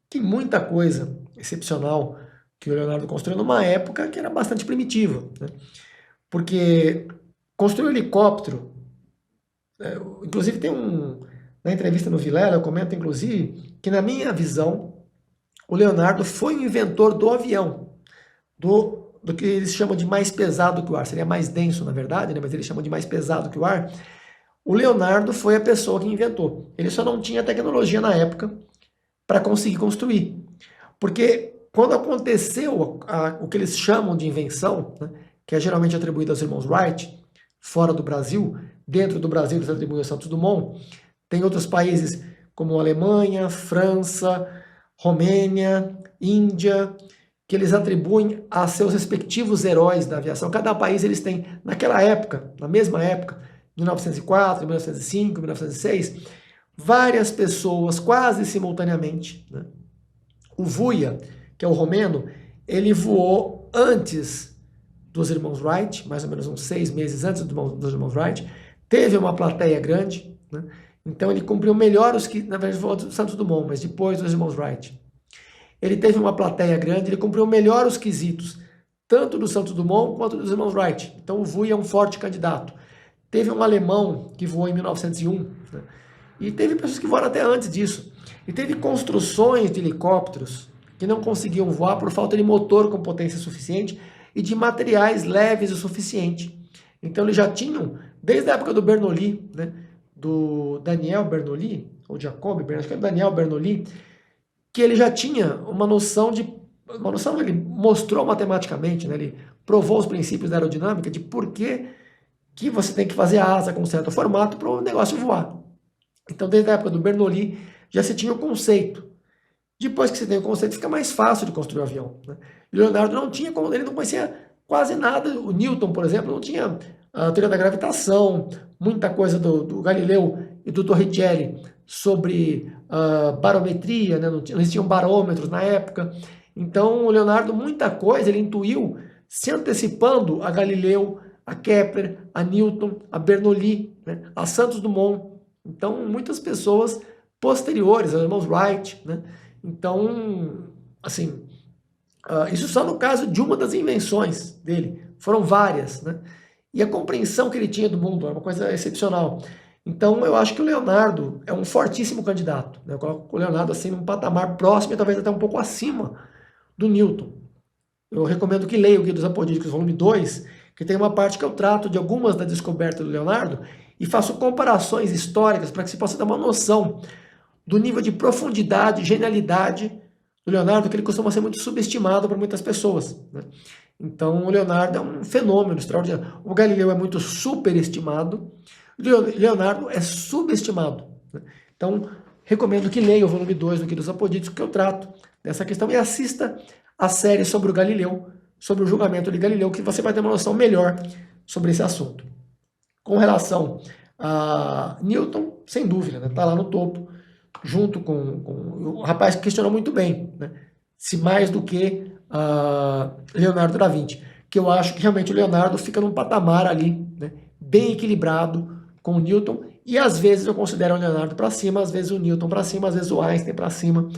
Tem muita coisa excepcional que o Leonardo construiu numa época que era bastante primitiva, né? Porque construir um helicóptero, inclusive na entrevista no Vilela, eu comento inclusive que na minha visão, o Leonardo foi o inventor do avião, do que eles chamam de mais pesado que o ar, seria mais denso na verdade, né? Mas eles chamam de mais pesado que o ar. O Leonardo foi a pessoa que inventou, ele só não tinha tecnologia na época para conseguir construir, porque quando aconteceu o que eles chamam de invenção, né, que é geralmente atribuído aos irmãos Wright, fora do Brasil, dentro do Brasil eles atribuem a Santos Dumont, tem outros países como Alemanha, França, Romênia, Índia, que eles atribuem a seus respectivos heróis da aviação. Cada país eles têm, naquela época, na mesma época, 1904, 1905, 1906, várias pessoas quase simultaneamente, né? O Vuia, que é o romeno, ele voou antes dos irmãos Wright, mais ou menos uns 6 meses antes dos irmãos Wright, teve uma plateia grande, né? Então ele cumpriu melhor os que, na verdade, voou do Santos Dumont, mas depois dos irmãos Wright. Ele teve uma plateia grande, ele cumpriu melhor os quesitos, tanto do Santos Dumont quanto dos irmãos Wright. Então o Vuia é um forte candidato. Teve um alemão que voou em 1901, né? E teve pessoas que voaram até antes disso. E teve construções de helicópteros que não conseguiam voar por falta de motor com potência suficiente e de materiais leves o suficiente. Então eles já tinham, desde a época do Bernoulli, né, do Daniel Bernoulli, ou Jacob Bernoulli, acho que é Daniel Bernoulli, que ele já tinha uma noção, ele mostrou matematicamente, né, ele provou os princípios da aerodinâmica de por que você tem que fazer a asa com um certo formato para o negócio voar. Então, desde a época do Bernoulli, já se tinha o conceito. Depois que você tem o conceito, fica mais fácil de construir o avião, né? E Leonardo não tinha, ele não conhecia quase nada. O Newton, por exemplo, não tinha a teoria da gravitação, muita coisa do Galileu e do Torricelli sobre barometria, né? Não existiam barômetros na época. Então, o Leonardo, muita coisa, ele intuiu se antecipando a Galileu, a Kepler, a Newton, a Bernoulli, né? A Santos Dumont. Então, muitas pessoas posteriores, os irmãos Wright, né? Então, assim, isso só no caso de uma das invenções dele. Foram várias, né? E a compreensão que ele tinha do mundo é uma coisa excepcional. Então, eu acho que o Leonardo é um fortíssimo candidato, né? Eu coloco o Leonardo assim num patamar próximo e talvez até um pouco acima do Newton. Eu recomendo que leia o Guia dos Apodíticos, volume 2, que tem uma parte que eu trato de algumas das descobertas do Leonardo e faço comparações históricas para que se possa ter uma noção do nível de profundidade e genialidade do Leonardo, que ele costuma ser muito subestimado por muitas pessoas, né? Então, o Leonardo é um fenômeno extraordinário. O Galileu é muito superestimado, o Leonardo é subestimado, né? Então, recomendo que leia o volume 2 do Guia dos Apodíticos, que eu trato dessa questão, e assista a série sobre o Galileu, sobre o julgamento de Galileu, que você vai ter uma noção melhor sobre esse assunto. Com relação a Newton, sem dúvida, né? Tá lá no topo, junto com o rapaz que questionou muito bem, né? Se mais do que Leonardo da Vinci, que eu acho que realmente o Leonardo fica num patamar ali, né, bem equilibrado com o Newton, e às vezes eu considero o Leonardo para cima, às vezes o Newton para cima, às vezes o Einstein para cima,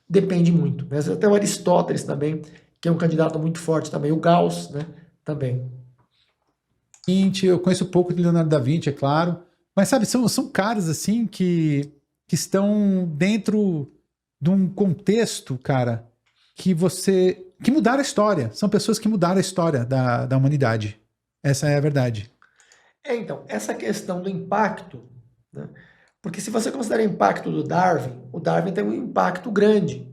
depende muito, né? Até o Aristóteles também, que é um candidato muito forte também, o Gauss, né, também. Eu conheço pouco de Leonardo da Vinci, é claro, mas sabe, são caras assim que estão dentro de um contexto, cara, que mudaram a história. São pessoas que mudaram a história da humanidade. Essa é a verdade. Então, essa questão do impacto, né, Porque se você considera o impacto do Darwin, o Darwin tem um impacto grande.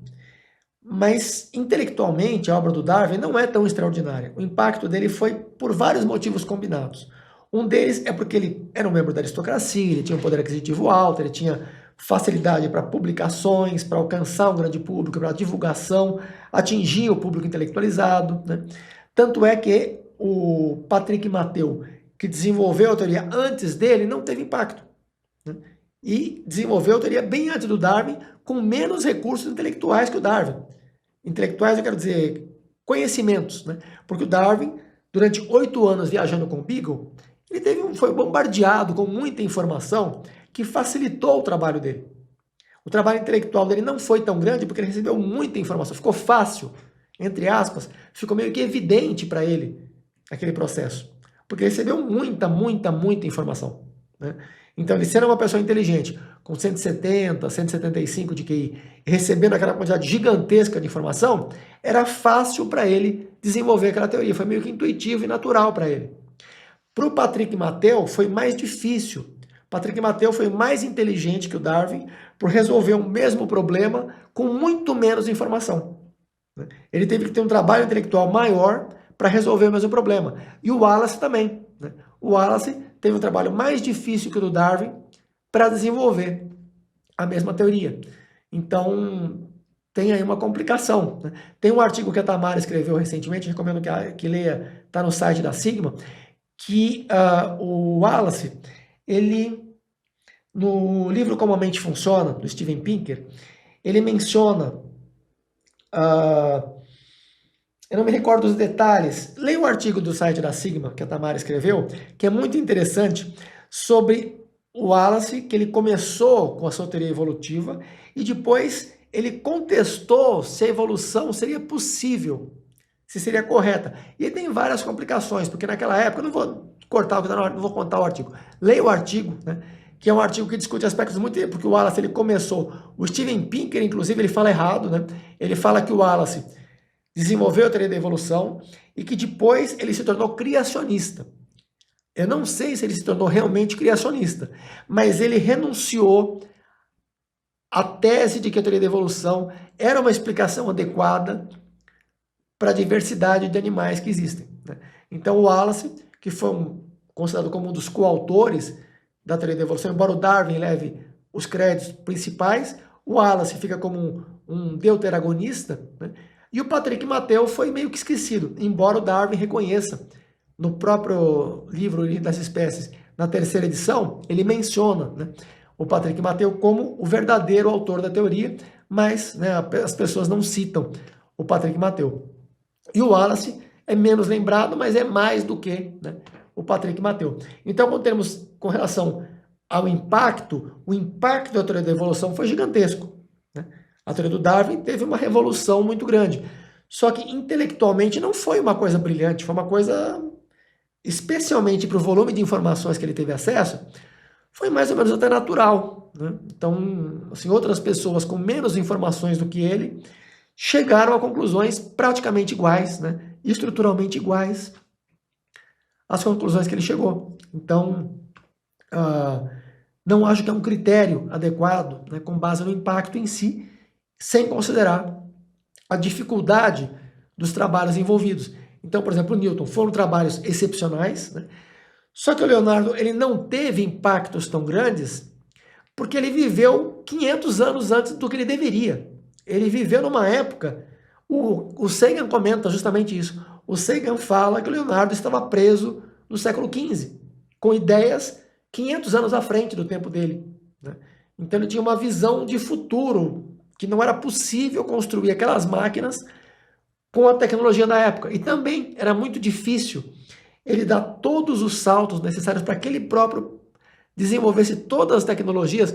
Mas, intelectualmente, a obra do Darwin não é tão extraordinária. O impacto dele foi por vários motivos combinados. Um deles é porque ele era um membro da aristocracia, ele tinha um poder aquisitivo alto, ele tinha facilidade para publicações, para alcançar um grande público, para divulgação, atingir o público intelectualizado, né? Tanto é que o Patrick Mathieu, que desenvolveu a teoria antes dele, não teve impacto, né? E desenvolveu a teoria bem antes do Darwin, com menos recursos intelectuais que o Darwin. Intelectuais, eu quero dizer, conhecimentos, né? Porque o Darwin, durante 8 anos viajando com o Beagle, ele foi bombardeado com muita informação que facilitou o trabalho dele. O trabalho intelectual dele não foi tão grande porque ele recebeu muita informação, ficou fácil, entre aspas, ficou meio que evidente para ele aquele processo, porque ele recebeu muita informação, né? Então, ele sendo uma pessoa inteligente, com 170, 175 de QI, recebendo aquela quantidade gigantesca de informação, era fácil para ele desenvolver aquela teoria, foi meio que intuitivo e natural para ele. Para o Patrick Mathieu foi mais difícil. Patrick Mathieu foi mais inteligente que o Darwin por resolver o mesmo problema com muito menos informação. Ele teve que ter um trabalho intelectual maior para resolver o mesmo problema. E o Wallace também, né? O Wallace teve um trabalho mais difícil que o do Darwin para desenvolver a mesma teoria. Então, tem aí uma complicação, né? Tem um artigo que a Tamara escreveu recentemente, recomendo que leia, está no site da Sigma, que o Wallace, ele, no livro Como a Mente Funciona, do Steven Pinker, ele menciona, eu não me recordo os detalhes, leia o artigo do site da Sigma, que a Tamara escreveu, que é muito interessante, sobre o Wallace, que ele começou com a sua teoria evolutiva, e depois ele contestou se a evolução seria possível, se seria correta. E tem várias complicações, porque naquela época, eu não vou cortar o que está na hora, não vou contar o artigo. Leia o artigo, né? Que é um artigo que discute aspectos muito... Porque o Wallace, ele começou... O Steven Pinker, inclusive, ele fala errado, né? Ele fala que o Wallace desenvolveu a teoria da evolução e que depois ele se tornou criacionista. Eu não sei se ele se tornou realmente criacionista, mas ele renunciou à tese de que a teoria da evolução era uma explicação adequada para a diversidade de animais que existem, né? Então o Wallace, que foi considerado como um dos coautores da teoria da evolução, embora o Darwin leve os créditos principais, o Wallace fica como um deuteragonista, né? E o Patrick Mathieu foi meio que esquecido, embora o Darwin reconheça no próprio livro Origem das Espécies, na 3ª edição, ele menciona, né, o Patrick Mathieu como o verdadeiro autor da teoria, mas, né, as pessoas não citam o Patrick Mathieu. E o Wallace é menos lembrado, mas é mais do que, né, o Patrick Mathieu. Então, quando temos com relação ao impacto, o impacto da teoria da evolução foi gigantesco, né? A teoria do Darwin teve uma revolução muito grande. Só que intelectualmente não foi uma coisa brilhante, foi uma coisa, especialmente para o volume de informações que ele teve acesso, foi mais ou menos até natural, né? Então, assim, outras pessoas com menos informações do que ele chegaram a conclusões praticamente iguais, né? Estruturalmente iguais às conclusões que ele chegou. Então, não acho que é um critério adequado, né, com base no impacto em si, sem considerar a dificuldade dos trabalhos envolvidos. Então, por exemplo, o Newton foram trabalhos excepcionais, né? Só que o Leonardo ele não teve impactos tão grandes porque ele viveu 500 anos antes do que ele deveria. Ele viveu numa época, o Sagan comenta justamente isso, o Sagan fala que o Leonardo estava preso no século XV, com ideias 500 anos à frente do tempo dele, né? Então ele tinha uma visão de futuro, que não era possível construir aquelas máquinas com a tecnologia da época. E também era muito difícil ele dar todos os saltos necessários para que ele próprio desenvolvesse todas as tecnologias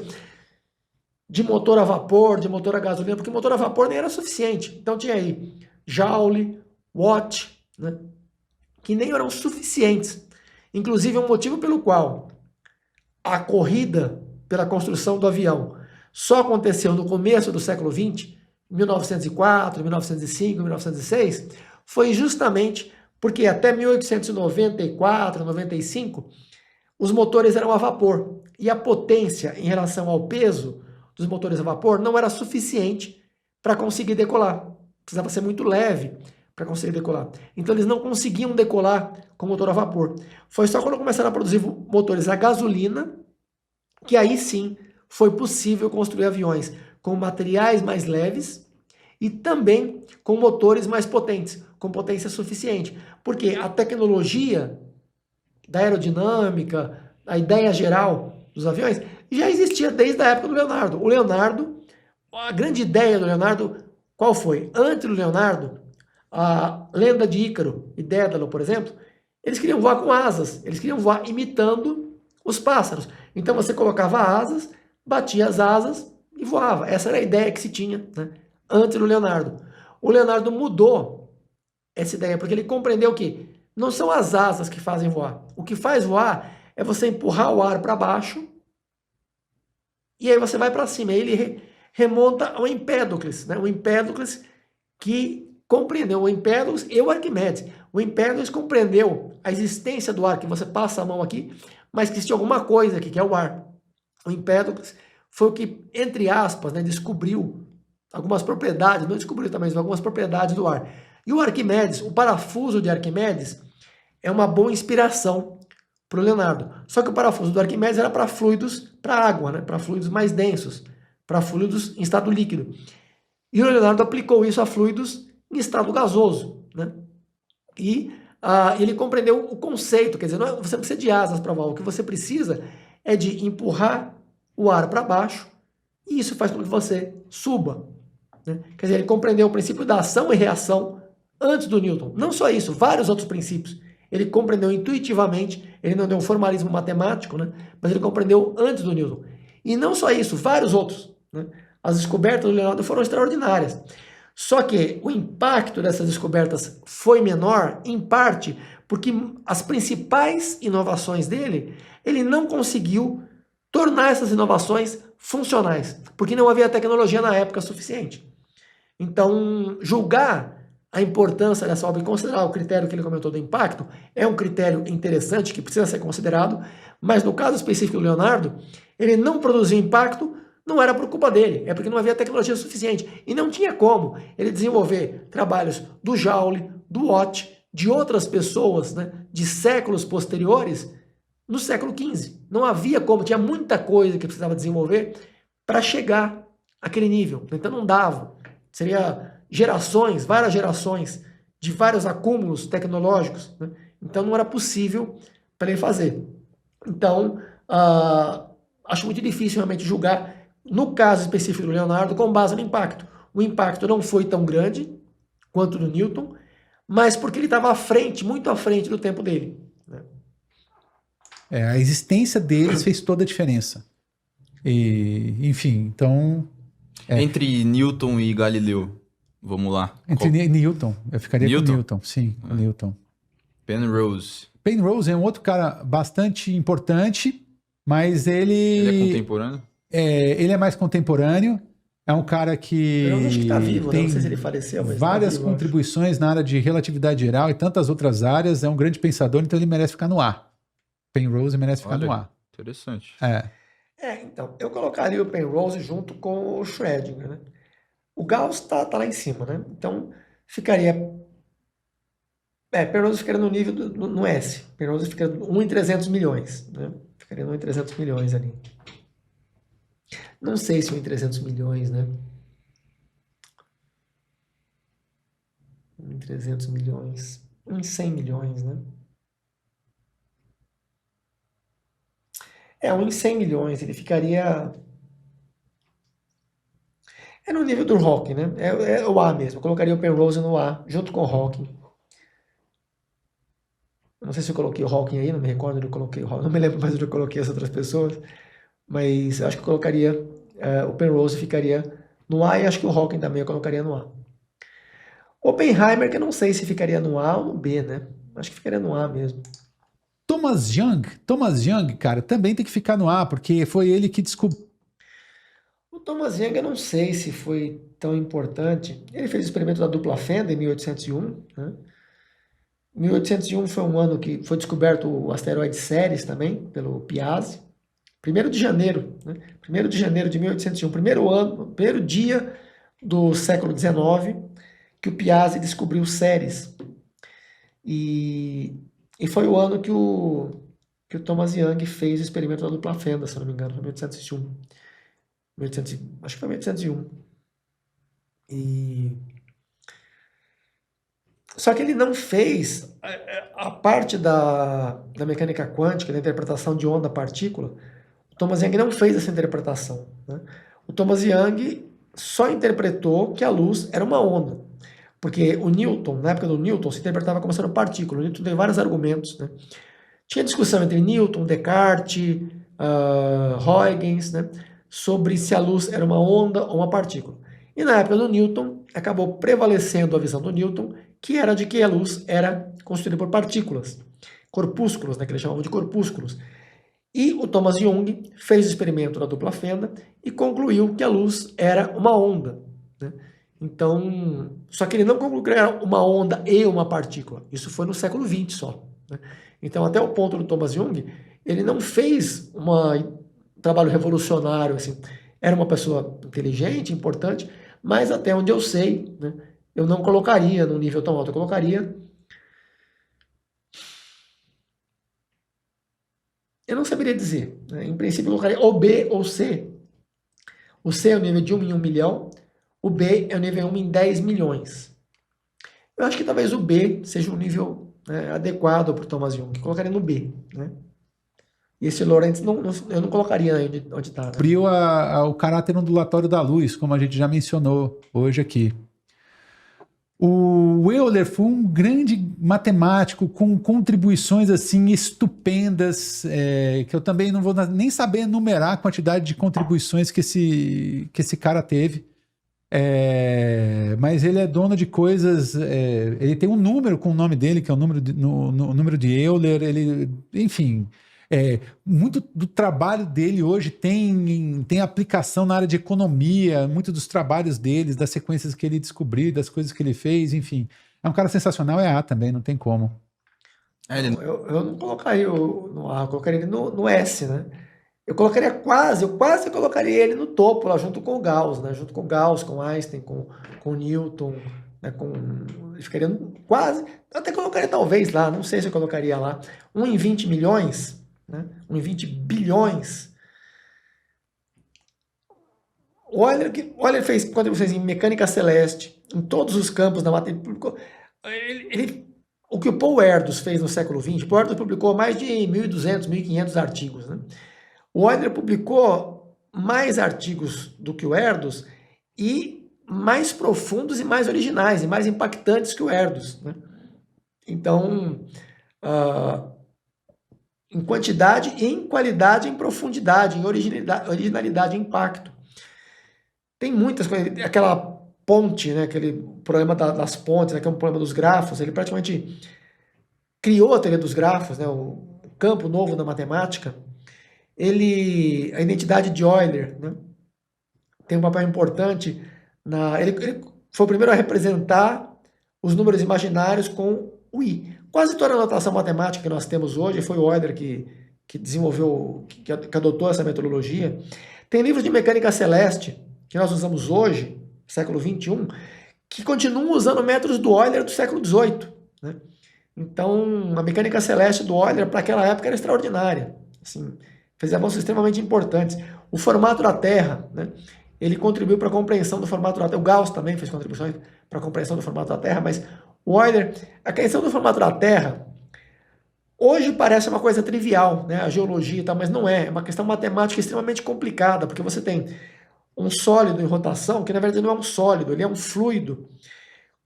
de motor a vapor, de motor a gasolina, porque motor a vapor nem era suficiente. Então tinha aí Joule, Watt, né, que nem eram suficientes. Inclusive um motivo pelo qual a corrida pela construção do avião só aconteceu no começo do século XX, 1904, 1905, 1906, foi justamente porque até 1894, 95, os motores eram a vapor. e a potência em relação ao peso dos motores a vapor não era suficiente para conseguir decolar. Precisava ser muito leve para conseguir decolar. Então eles não conseguiam decolar com motor a vapor. Foi só quando começaram a produzir motores a gasolina que aí sim foi possível construir aviões com materiais mais leves e também com motores mais potentes, com potência suficiente. Porque a tecnologia da aerodinâmica, a ideia geral dos aviões, já existia desde a época do Leonardo. O Leonardo, a grande ideia do Leonardo, qual foi? Antes do Leonardo, a lenda de Ícaro e Dédalo, por exemplo, eles queriam voar com asas, eles queriam voar imitando os pássaros. Então você colocava asas, batia as asas e voava. Essa era a ideia que se tinha, né, antes do Leonardo. O Leonardo mudou essa ideia, porque ele compreendeu que não são as asas que fazem voar. O que faz voar é você empurrar o ar para baixo e aí você vai para cima. Aí ele remonta ao Empédocles, né? O Empédocles que compreendeu, o Empédocles e o Arquimedes. O Empédocles compreendeu a existência do ar, que você passa a mão aqui, mas que existe alguma coisa aqui, que é o ar. O Empédocles foi o que, entre aspas, né, descobriu algumas propriedades, não descobriu também, mas algumas propriedades do ar. E o Arquimedes, o parafuso de Arquimedes, é uma boa inspiração para o Leonardo. Só que o parafuso do Arquimedes era para fluidos, para água, né, para fluidos mais densos, para fluidos em estado líquido. E o Leonardo aplicou isso a fluidos em estado gasoso, né? E ele compreendeu o conceito, quer dizer, não é, você não precisa de asas para voar, o que você precisa é de empurrar o ar para baixo e isso faz com que você suba, né? Quer dizer, ele compreendeu o princípio da ação e reação antes do Newton. Não só isso, vários outros princípios. Ele compreendeu intuitivamente, ele não deu um formalismo matemático, né? Mas ele compreendeu antes do Newton. E não só isso, vários outros, né? As descobertas do Leonardo foram extraordinárias. Só que o impacto dessas descobertas foi menor, em parte, porque as principais inovações dele, ele não conseguiu tornar essas inovações funcionais, porque não havia tecnologia na época suficiente. Então, julgar a importância dessa obra e considerar o critério que ele comentou do impacto é um critério interessante que precisa ser considerado, mas no caso específico do Leonardo, ele não produziu impacto. Não era por culpa dele, é porque não havia tecnologia suficiente. E não tinha como ele desenvolver trabalhos do Joule, do Watt, de outras pessoas, né, de séculos posteriores, no século XV. Não havia como, tinha muita coisa que precisava desenvolver para chegar àquele nível. Então não dava. Seria gerações, várias gerações, de vários acúmulos tecnológicos, né? Então não era possível para ele fazer. Então, acho muito difícil realmente julgar, no caso específico do Leonardo, com base no impacto. O impacto não foi tão grande quanto do Newton, mas porque ele estava à frente, muito à frente do tempo dele, né? A existência deles fez toda a diferença. E, enfim, então... Entre Newton e Galileu, vamos lá. Newton, eu ficaria Newton? com Newton, sim, com Newton. Penrose. Penrose é um outro cara bastante importante, mas ele... Ele é contemporâneo? Ele é mais contemporâneo, é um cara que Eu acho que está vivo, tem não sei se ele faleceu, mas várias tá vivo, contribuições na área de relatividade geral e tantas outras áreas, é um grande pensador, então ele merece ficar no ar. Penrose merece ficar no ar. Interessante. Então, eu colocaria o Penrose junto com o Schrödinger, né? O Gauss tá lá em cima, né? Então, ficaria... Penrose ficaria no nível no S. Penrose ficaria 1 em 300 milhões, né? Ficaria no 1 em 300 milhões ali. Não sei se 1 em 300 milhões, né? 1 em 300 milhões. 1 em 100 milhões, né? 1 em 100 milhões. Ele ficaria... no nível do Hawking, né? É o A mesmo. Eu colocaria o Penrose no A, junto com o Hawking. Não sei se eu coloquei o Hawking aí, não me recordo onde eu coloquei o Hawking. Não me lembro mais onde eu coloquei as outras pessoas. Mas eu acho que eu colocaria... o Penrose ficaria no A e acho que o Hawking também eu colocaria no A. Oppenheimer, que eu não sei se ficaria no A ou no B, né? Acho que ficaria no A mesmo. Thomas Young, cara, também tem que ficar no A, porque foi ele que descobriu. O Thomas Young, eu não sei se foi tão importante. Ele fez o experimento da dupla fenda em 1801, né? 1801 foi um ano que foi descoberto o asteroide Ceres também, pelo Piazzi. 1º de janeiro, né? 1º de janeiro de 1801, primeiro dia do século XIX, que o Piazzi descobriu Ceres. E foi o ano que o Thomas Young fez o experimento da dupla fenda, se eu não me engano, foi 1801. Acho que foi 1801. Só que ele não fez a parte da mecânica quântica, da interpretação de onda-partícula. O Thomas Young não fez essa interpretação, né? O Thomas Young só interpretou que a luz era uma onda. Porque o Newton, na época do Newton, se interpretava como sendo partícula. O Newton tem vários argumentos, né? Tinha discussão entre Newton, Descartes, Huygens, né, sobre se a luz era uma onda ou uma partícula. E na época do Newton, acabou prevalecendo a visão do Newton, que era de que a luz era constituída por partículas, corpúsculos, né, que eles chamavam de corpúsculos. E o Thomas Young fez o experimento da dupla fenda e concluiu que a luz era uma onda, né? Então, só que ele não concluiu que era uma onda e uma partícula. Isso foi no século XX só, né? Então, até o ponto do Thomas Young, ele não fez um trabalho revolucionário, assim. Era uma pessoa inteligente, importante, mas até onde eu sei, né, eu não colocaria num nível tão alto. Eu colocaria... Eu não saberia dizer, né? Em princípio, eu colocaria ou B ou C. O C é o nível de 1 em 1 milhão, o B é o nível 1 em 10 milhões. Eu acho que talvez o B seja um nível, né, adequado para o Thomas Young, que colocaria no B, né? E esse Lorentz eu não colocaria onde está. Né? Abriu o caráter ondulatório da luz, como a gente já mencionou hoje aqui. O Euler foi um grande matemático com contribuições assim estupendas, que eu também não vou nem saber enumerar a quantidade de contribuições que esse cara teve. Mas ele é dono de coisas. Ele tem um número com o nome dele, que é o número de Euler. Enfim, muito do trabalho dele hoje tem aplicação na área de economia, muito dos trabalhos dele, das sequências que ele descobriu, das coisas que ele fez, enfim. É um cara sensacional, é A também, não tem como. Eu não colocaria no A, eu colocaria ele no S, né? Eu quase colocaria ele no topo, lá junto com o Gauss, né? Junto com o Gauss, com Einstein, com Newton, né? Ficaria quase, até colocaria talvez lá, não sei se eu colocaria lá, 1 em 20 milhões, né? 1 em 20 bilhões. O Euler fez contribuições em mecânica celeste, em todos os campos da matemática. O que o Paul Erdős fez no século XX, Paul Erdős publicou mais de 1.200, 1.500 artigos, né? O Euler publicou mais artigos do que o Erdős e mais profundos e mais originais e mais impactantes que o Erdős, né? Então, em quantidade, em qualidade, em profundidade, em originalidade, em impacto. Tem muitas coisas, aquela ponte, né, aquele problema das pontes, né, que é um problema dos grafos, ele praticamente criou a teoria dos grafos, né, o campo novo da matemática. A identidade de Euler, né, tem um papel importante. Ele foi o primeiro a representar os números imaginários com o I. Quase toda a notação matemática que nós temos hoje foi o Euler que desenvolveu, que adotou essa metodologia. Tem livros de mecânica celeste que nós usamos hoje, século XXI, que continuam usando métodos do Euler do século XVIII, né? Então, a mecânica celeste do Euler para aquela época era extraordinária. Assim, fez avanços extremamente importantes. O formato da Terra, né? Ele contribuiu para a compreensão do formato da Terra. O Gauss também fez contribuições para a compreensão do formato da Terra, mas o Euler, a questão do formato da Terra, hoje parece uma coisa trivial, né? A geologia e tal, mas não é. É uma questão matemática extremamente complicada, porque você tem um sólido em rotação, que na verdade não é um sólido, ele é um fluido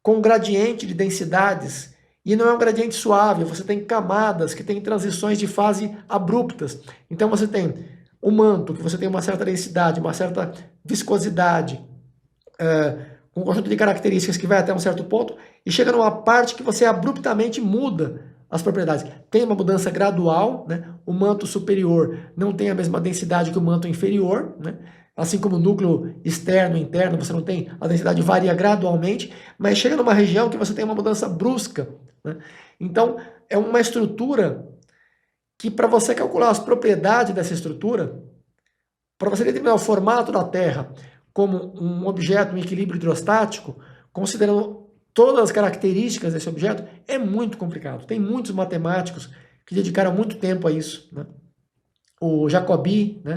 com gradiente de densidades, e não é um gradiente suave, você tem camadas que têm transições de fase abruptas. Então você tem o manto, que você tem uma certa densidade, uma certa viscosidade, um conjunto de características que vai até um certo ponto, e chega numa parte que você abruptamente muda as propriedades. Tem uma mudança gradual, né? O manto superior não tem a mesma densidade que o manto inferior, né? Assim como o núcleo externo e interno, você não tem, a densidade varia gradualmente, mas chega numa região que você tem uma mudança brusca, né? Então, é uma estrutura que para você calcular as propriedades dessa estrutura, para você determinar o formato da Terra como um objeto em equilíbrio hidrostático, considerando todas as características desse objeto, é muito complicado. Tem muitos matemáticos que dedicaram muito tempo a isso, né? O Jacobi, né?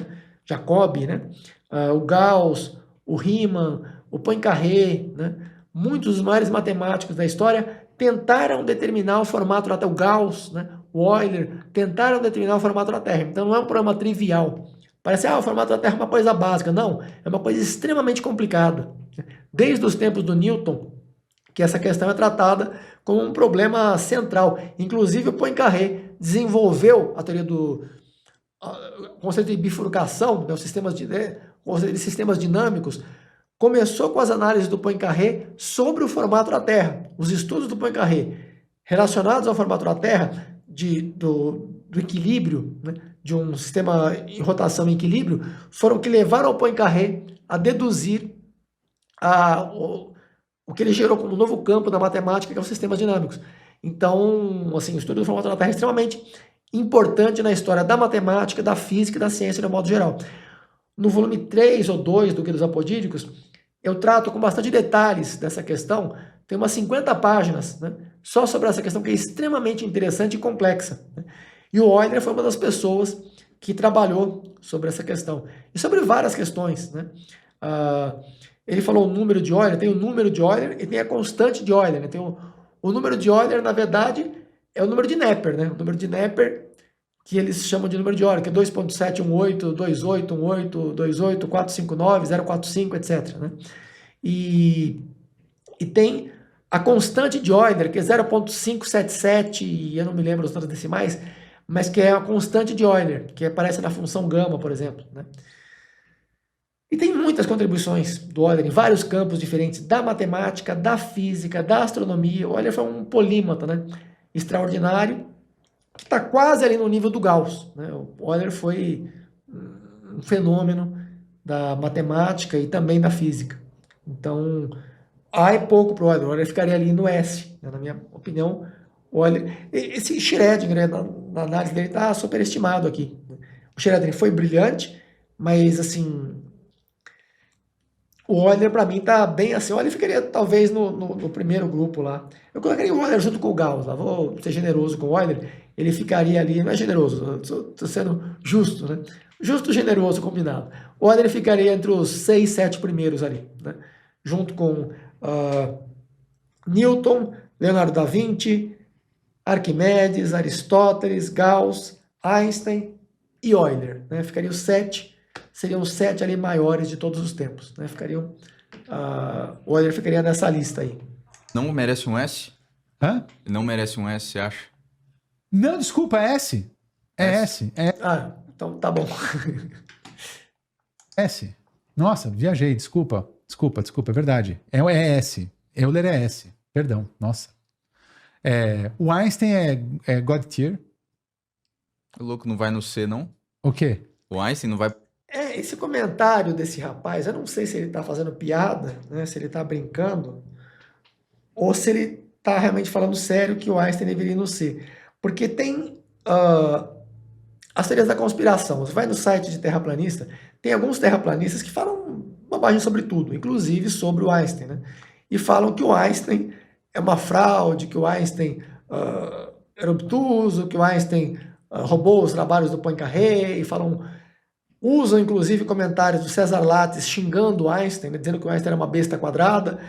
O Gauss, o Riemann, o Poincaré, né? Muitos dos maiores matemáticos da história tentaram determinar o formato da Terra. O Gauss, né? O Euler, tentaram determinar o formato da Terra. Então não é um problema trivial. Parece, o formato da Terra é uma coisa básica. Não, é uma coisa extremamente complicada. Desde os tempos do Newton, que essa questão é tratada como um problema central. Inclusive o Poincaré desenvolveu a teoria do conceito de bifurcação, né, o conceito de sistemas dinâmicos, começou com as análises do Poincaré sobre o formato da Terra. Os estudos do Poincaré relacionados ao formato da Terra, do equilíbrio, né, de um sistema em rotação e equilíbrio, foram que levaram ao Poincaré a deduzir o que ele gerou como novo campo da matemática, que é os sistemas dinâmicos. Então, assim, o estudo do formato da Terra é extremamente importante na história da matemática, da física e da ciência de um modo geral. No volume 3 ou 2 do Guia dos Apodídicos, eu trato com bastante detalhes dessa questão. Tem umas 50 páginas, né, só sobre essa questão que é extremamente interessante e complexa, né? E o Euler foi uma das pessoas que trabalhou sobre essa questão. E sobre várias questões, né? Ele falou o número de Euler, tem o número de Euler e tem a constante de Euler, né? Tem o número de Euler, na verdade, é o número de Neper, né? O número de Neper, que eles chamam de número de Euler, que é 2.718, 28, 18, 28, 459, 045, etc, né? E tem a constante de Euler, que é 0.577, e eu não me lembro os números decimais, mas que é a constante de Euler, que aparece na função gama, por exemplo, né? E tem muitas contribuições do Euler em vários campos diferentes, da matemática, da física, da astronomia. O Euler foi um polímata, né, extraordinário, que está quase ali no nível do Gauss, né? O Euler foi um fenômeno da matemática e também da física. Então, A é pouco para o Euler. O Euler ficaria ali no S, né? Na minha opinião. O Euler, esse Schrödinger, né, na análise dele, está superestimado aqui. O Schrödinger foi brilhante, mas assim, o Euler para mim está bem assim. O Euler ficaria talvez no primeiro grupo lá. Eu colocaria o Euler junto com o Gauss lá. Vou ser generoso com o Euler. Ele ficaria ali, não é generoso, estou sendo justo, né? Justo, generoso, combinado. O Euler ficaria entre os 6, 7 primeiros ali, né? Junto com Newton, Leonardo da Vinci, Arquimedes, Aristóteles, Gauss, Einstein e Euler, né? Ficariam seriam os 7 ali maiores de todos os tempos, né? O Euler ficaria nessa lista aí. Não merece um S? Hã? Não merece um S, você acha? Não, desculpa, é S. É S. Então tá bom. S. Nossa, viajei, desculpa, é verdade. É S. Euler é S. Perdão, nossa. O Einstein é God tier. O louco não vai no C, não? O quê? O Einstein não vai... Esse comentário desse rapaz, eu não sei se ele tá fazendo piada, né? Se ele tá brincando, ou se ele tá realmente falando sério que o Einstein deveria ir no C. Porque tem as teorias da conspiração. Você vai no site de terraplanista, tem alguns terraplanistas que falam bobagem sobre tudo, inclusive sobre o Einstein, né? E falam que o Einstein é uma fraude, que o Einstein era obtuso, que o Einstein roubou os trabalhos do Poincaré, e usam inclusive comentários do César Lattes xingando o Einstein, né, dizendo que o Einstein era uma besta quadrada,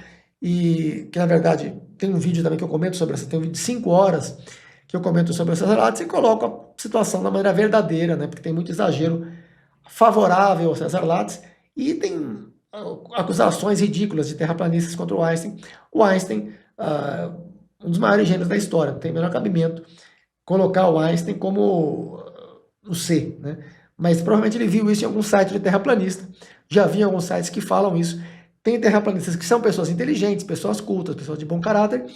e que na verdade tem um vídeo também que eu comento sobre essa, tem um vídeo de 5 horas que eu comento sobre o César Lattes e coloco a situação da maneira verdadeira, né, porque tem muito exagero favorável ao César Lattes e tem acusações ridículas de terraplanistas contra o Einstein. O Einstein, um dos maiores gênios da história, não tem o menor cabimento colocar o Einstein como o C, né? Mas provavelmente ele viu isso em algum site de terraplanista, já vi em alguns sites que falam isso. Tem terraplanistas que são pessoas inteligentes, pessoas cultas, pessoas de bom caráter,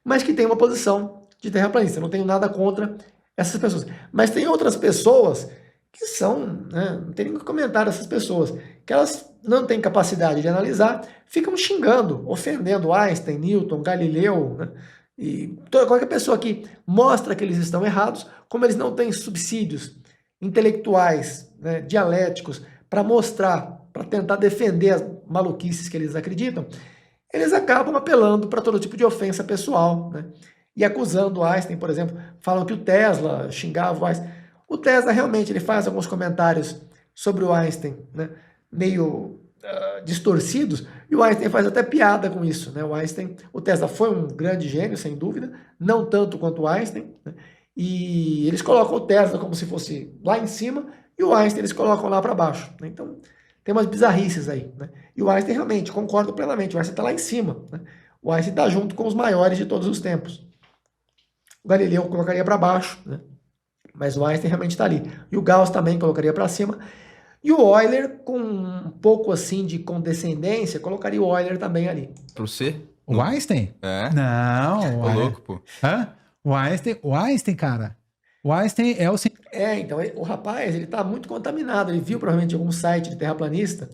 mas que têm uma posição de terraplanista. Eu não tenho nada contra essas pessoas. Mas tem outras pessoas que são, né, não tem nem o que comentar dessas pessoas, que elas não têm capacidade de analisar, ficam xingando, ofendendo Einstein, Newton, Galileu, né, E qualquer pessoa que mostra que eles estão errados, como eles não têm subsídios intelectuais, né, dialéticos, para mostrar, para tentar defender as maluquices que eles acreditam, eles acabam apelando para todo tipo de ofensa pessoal, né? E acusando o Einstein, por exemplo, falam que o Tesla xingava o Einstein. O Tesla realmente ele faz alguns comentários sobre o Einstein, né, meio distorcidos, e o Einstein faz até piada com isso, né? O Tesla foi um grande gênio, sem dúvida, não tanto quanto o Einstein, né? E eles colocam o Tesla como se fosse lá em cima, e o Einstein eles colocam lá para baixo, né? Então, tem umas bizarrices aí, né? E o Einstein realmente, concordo plenamente, o Einstein está lá em cima, né? O Einstein está junto com os maiores de todos os tempos. O Galileu colocaria para baixo, né? Mas o Einstein realmente está ali. E o Gauss também colocaria para cima. E o Euler, com um pouco assim de condescendência, colocaria o Euler também ali. Pro C? O Einstein? É? Não. Ô, louco, pô. Hã? O Einstein, cara. O Einstein é o Então o rapaz, ele está muito contaminado. Ele viu provavelmente algum site de terraplanista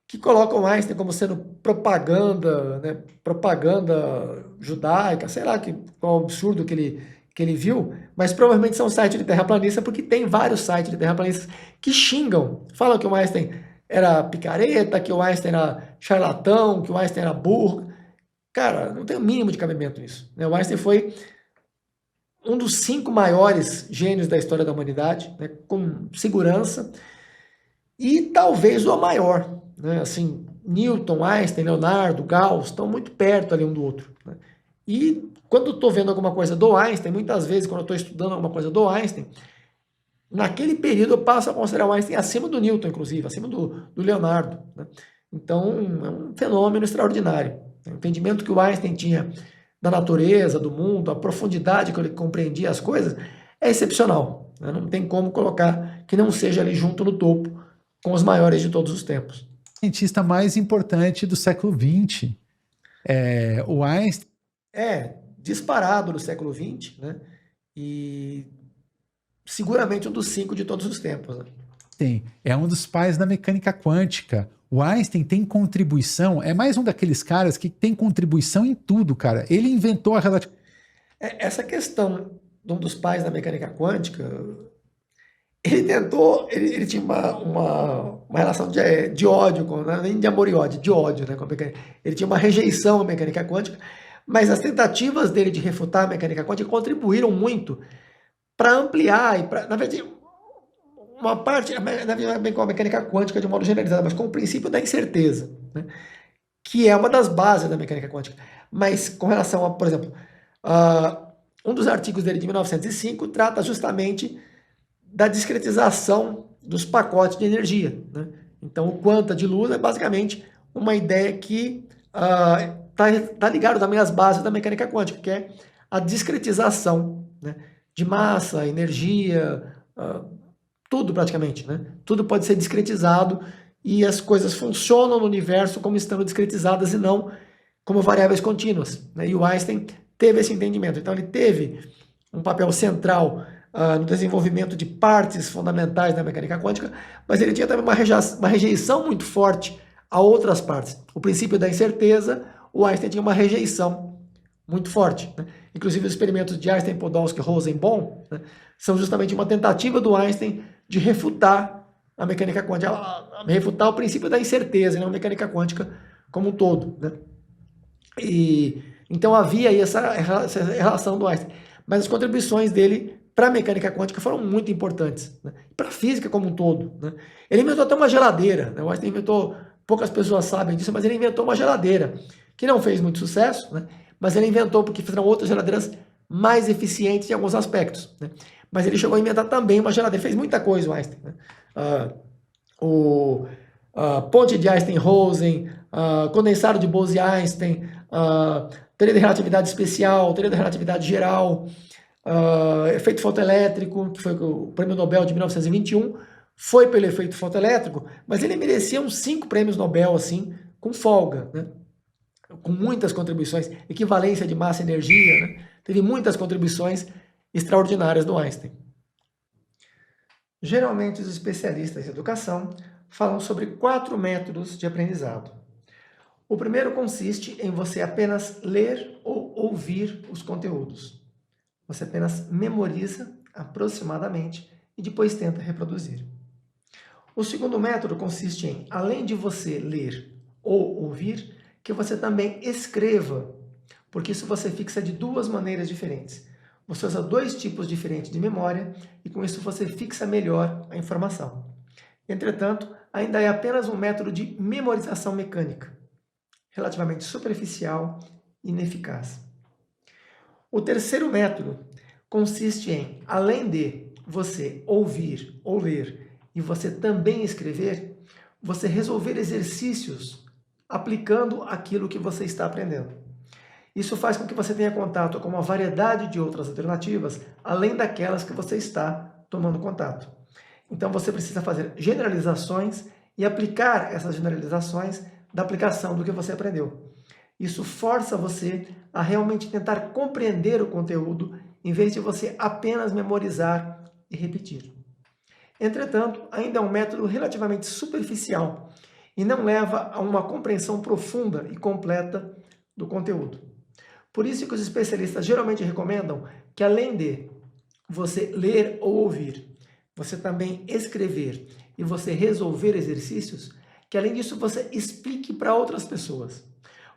que coloca o Einstein como sendo propaganda, né? Propaganda judaica, sei lá qual absurdo que ele viu, mas provavelmente são sites de terraplanista, porque tem vários sites de terraplanistas que xingam, falam que o Einstein era picareta, que o Einstein era charlatão, que o Einstein era burro. Cara, não tem o mínimo de cabimento nisso, né? O Einstein foi um dos 5 maiores gênios da história da humanidade, né? Com segurança, e talvez o maior, né? Assim, Newton, Einstein, Leonardo, Gauss estão muito perto ali um do outro, né? E quando estou vendo alguma coisa do Einstein, muitas vezes quando eu estou estudando alguma coisa do Einstein, naquele período eu passo a considerar o Einstein acima do Newton, inclusive, acima do Leonardo, né? Então é um fenômeno extraordinário. O entendimento que o Einstein tinha da natureza, do mundo, a profundidade que ele compreendia as coisas, é excepcional, né? Não tem como colocar que não seja ali junto no topo com os maiores de todos os tempos. cientista mais importante do século XX. O Einstein. Disparado no século XX, né? E seguramente um dos 5 de todos os tempos, né? É um dos pais da mecânica quântica. O Einstein tem contribuição, é mais um daqueles caras que tem contribuição em tudo, cara. Ele inventou a relatividade. Essa questão de um dos pais da mecânica quântica, ele tentou, ele tinha uma relação de ódio, nem de amor e ódio, de ódio, né, com a mecânica. Ele tinha uma rejeição à mecânica quântica, mas as tentativas dele de refutar a mecânica quântica contribuíram muito para ampliar, na verdade, uma parte, não é bem com a mecânica quântica de um modo generalizado, mas com o princípio da incerteza, né, que é uma das bases da mecânica quântica. Mas com relação a, por exemplo, um dos artigos dele de 1905 trata justamente da discretização dos pacotes de energia, né? Então, o quanta de luz é basicamente uma ideia que tá ligado também às bases da mecânica quântica, que é a discretização, né, de massa, energia, tudo praticamente, né? Tudo pode ser discretizado e as coisas funcionam no universo como estando discretizadas e não como variáveis contínuas, né? E o Einstein teve esse entendimento. Então, ele teve um papel central no desenvolvimento de partes fundamentais da mecânica quântica, mas ele tinha também uma rejeição muito forte a outras partes. O princípio da incerteza, o Einstein tinha uma rejeição muito forte, né? Inclusive os experimentos de Einstein, Podolsky e Rosenbaum, né, são justamente uma tentativa do Einstein de refutar a mecânica quântica, refutar o princípio da incerteza, né, a mecânica quântica como um todo, né? E então havia aí essa relação do Einstein, mas as contribuições dele para a mecânica quântica foram muito importantes, né? Para a física como um todo, né? Ele inventou até uma geladeira, né? O Einstein inventou, poucas pessoas sabem disso, mas ele inventou uma geladeira, que não fez muito sucesso, né? Mas ele inventou porque fizeram outras geladeiras mais eficientes em alguns aspectos, né? Mas ele chegou a inventar também uma geladeira, fez muita coisa o Einstein, né? Ponte de Einstein-Rosen, condensado de Bose-Einstein, teoria da relatividade especial, teoria da relatividade geral, efeito fotoelétrico, que foi o prêmio Nobel de 1921, foi pelo efeito fotoelétrico, mas ele merecia uns 5 prêmios Nobel, assim, com folga, né? Com muitas contribuições, equivalência de massa e energia, né? Teve muitas contribuições extraordinárias do Einstein. Geralmente, os especialistas em educação falam sobre 4 métodos de aprendizado. O primeiro consiste em você apenas ler ou ouvir os conteúdos. Você apenas memoriza aproximadamente e depois tenta reproduzir. O segundo método consiste em, além de você ler ou ouvir, que você também escreva, porque isso você fixa de duas maneiras diferentes. Você usa dois tipos diferentes de memória e com isso você fixa melhor a informação. Entretanto, ainda é apenas um método de memorização mecânica, relativamente superficial e ineficaz. O terceiro método consiste em, além de você ouvir ou ler e você também escrever, você resolver exercícios aplicando aquilo que você está aprendendo. Isso faz com que você tenha contato com uma variedade de outras alternativas, além daquelas que você está tomando contato. Então você precisa fazer generalizações e aplicar essas generalizações da aplicação do que você aprendeu. Isso força você a realmente tentar compreender o conteúdo, em vez de você apenas memorizar e repetir. Entretanto, ainda é um método relativamente superficial e não leva a uma compreensão profunda e completa do conteúdo. Por isso que os especialistas geralmente recomendam que, além de você ler ou ouvir, você também escrever e você resolver exercícios, que além disso você explique para outras pessoas.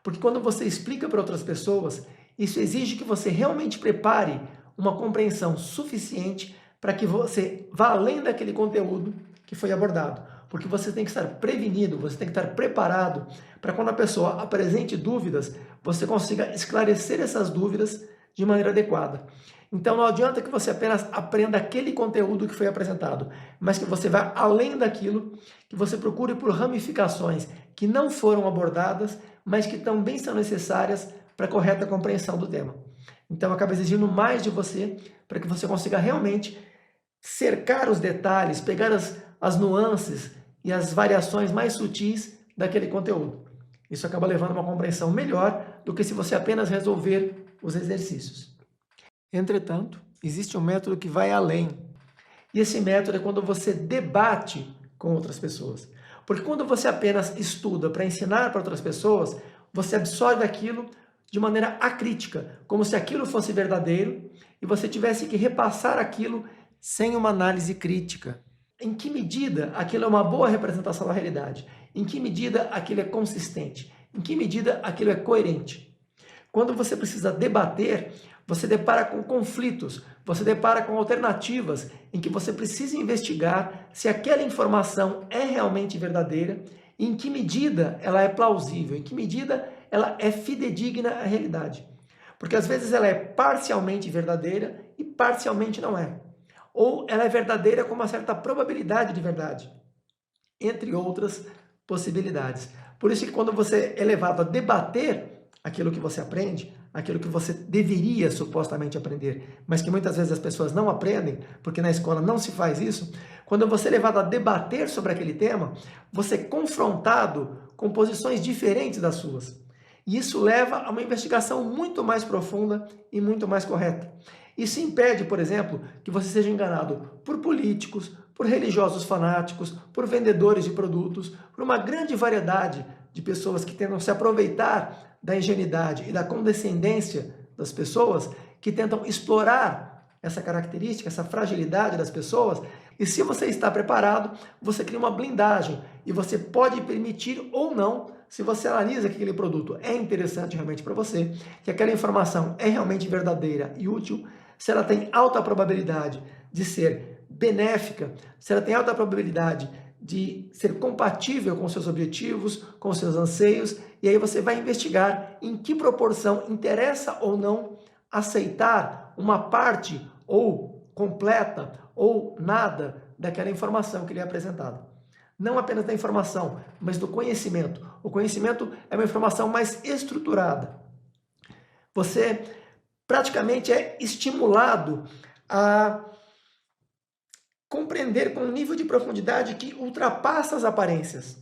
Porque quando você explica para outras pessoas, isso exige que você realmente prepare uma compreensão suficiente para que você vá além daquele conteúdo que foi abordado. Porque você tem que estar prevenido, você tem que estar preparado para quando a pessoa apresente dúvidas, você consiga esclarecer essas dúvidas de maneira adequada. Então não adianta que você apenas aprenda aquele conteúdo que foi apresentado, mas que você vá além daquilo, que você procure por ramificações que não foram abordadas, mas que também são necessárias para a correta compreensão do tema. Então acaba exigindo mais de você para que você consiga realmente cercar os detalhes, pegar as nuances e as variações mais sutis daquele conteúdo. Isso acaba levando a uma compreensão melhor do que se você apenas resolver os exercícios. Entretanto, existe um método que vai além. E esse método é quando você debate com outras pessoas. Porque quando você apenas estuda para ensinar para outras pessoas, você absorve aquilo de maneira acrítica, como se aquilo fosse verdadeiro e você tivesse que repassar aquilo sem uma análise crítica. Em que medida aquilo é uma boa representação da realidade? Em que medida aquilo é consistente? Em que medida aquilo é coerente? Quando você precisa debater, você depara com conflitos, você depara com alternativas em que você precisa investigar se aquela informação é realmente verdadeira, e em que medida ela é plausível, em que medida ela é fidedigna à realidade. Porque às vezes ela é parcialmente verdadeira e parcialmente não é. Ou ela é verdadeira com uma certa probabilidade de verdade, entre outras possibilidades. Por isso que quando você é levado a debater aquilo que você aprende, aquilo que você deveria supostamente aprender, mas que muitas vezes as pessoas não aprendem, porque na escola não se faz isso, quando você é levado a debater sobre aquele tema, você é confrontado com posições diferentes das suas. E isso leva a uma investigação muito mais profunda e muito mais correta. Isso impede, por exemplo, que você seja enganado por políticos, por religiosos fanáticos, por vendedores de produtos, por uma grande variedade de pessoas que tentam se aproveitar da ingenuidade e da condescendência das pessoas, que tentam explorar essa característica, essa fragilidade das pessoas. E se você está preparado, você cria uma blindagem e você pode permitir ou não, se você analisa que aquele produto é interessante realmente para você, que aquela informação é realmente verdadeira e útil, se ela tem alta probabilidade de ser benéfica, se ela tem alta probabilidade de ser compatível com seus objetivos, com seus anseios, e aí você vai investigar em que proporção interessa ou não aceitar uma parte ou completa ou nada daquela informação que lhe é apresentada. Não apenas da informação, mas do conhecimento. O conhecimento é uma informação mais estruturada. Você praticamente é estimulado a compreender com um nível de profundidade que ultrapassa as aparências.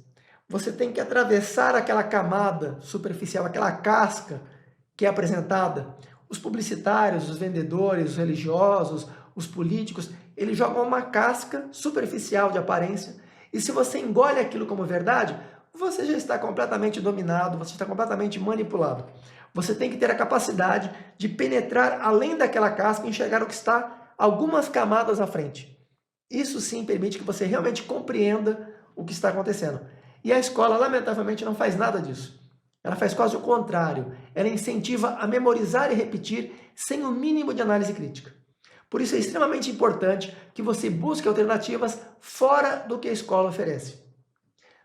Você tem que atravessar aquela camada superficial, aquela casca que é apresentada. Os publicitários, os vendedores, os religiosos, os políticos, eles jogam uma casca superficial de aparência, e se você engole aquilo como verdade, você já está completamente dominado, você está completamente manipulado. Você tem que ter a capacidade de penetrar além daquela casca e enxergar o que está algumas camadas à frente. Isso sim permite que você realmente compreenda o que está acontecendo. E a escola, lamentavelmente, não faz nada disso. Ela faz quase o contrário. Ela incentiva a memorizar e repetir sem o mínimo de análise crítica. Por isso é extremamente importante que você busque alternativas fora do que a escola oferece.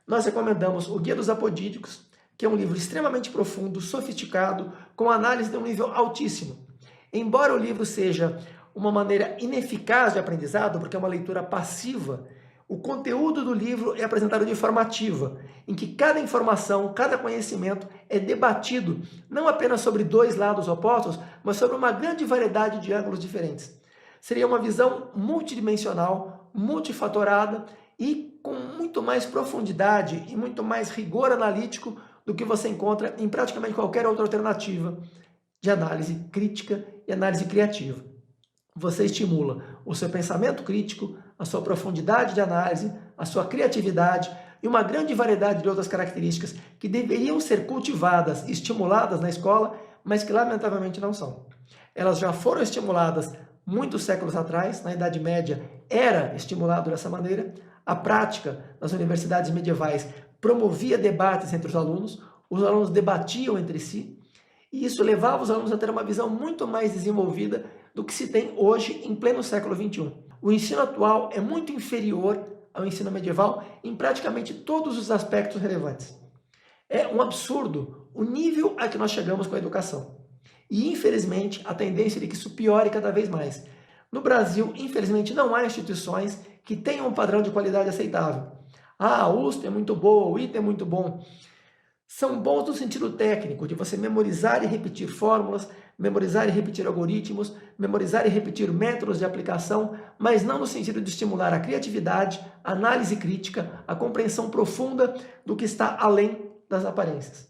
Nós recomendamos o Guia dos Apodídicos, que é um livro extremamente profundo, sofisticado, com análise de um nível altíssimo. Embora o livro seja uma maneira ineficaz de aprendizado, porque é uma leitura passiva, o conteúdo do livro é apresentado de forma ativa, em que cada informação, cada conhecimento é debatido não apenas sobre dois lados opostos, mas sobre uma grande variedade de ângulos diferentes. Seria uma visão multidimensional, multifatorada e com muito mais profundidade e muito mais rigor analítico do que você encontra em praticamente qualquer outra alternativa de análise crítica e análise criativa. Você estimula o seu pensamento crítico, a sua profundidade de análise, a sua criatividade e uma grande variedade de outras características que deveriam ser cultivadas e estimuladas na escola, mas que lamentavelmente não são. Elas já foram estimuladas muitos séculos atrás, na Idade Média era estimulado dessa maneira, a prática nas universidades medievais promovia debates entre os alunos debatiam entre si, e isso levava os alunos a ter uma visão muito mais desenvolvida do que se tem hoje em pleno século XXI. O ensino atual é muito inferior ao ensino medieval em praticamente todos os aspectos relevantes. É um absurdo o nível a que nós chegamos com a educação. E, infelizmente, a tendência é de que isso piore cada vez mais. No Brasil, infelizmente, não há instituições que tenham um padrão de qualidade aceitável. A USP é muito boa, o ITA é muito bom. São bons no sentido técnico, de você memorizar e repetir fórmulas, memorizar e repetir algoritmos, memorizar e repetir métodos de aplicação, mas não no sentido de estimular a criatividade, a análise crítica, a compreensão profunda do que está além das aparências.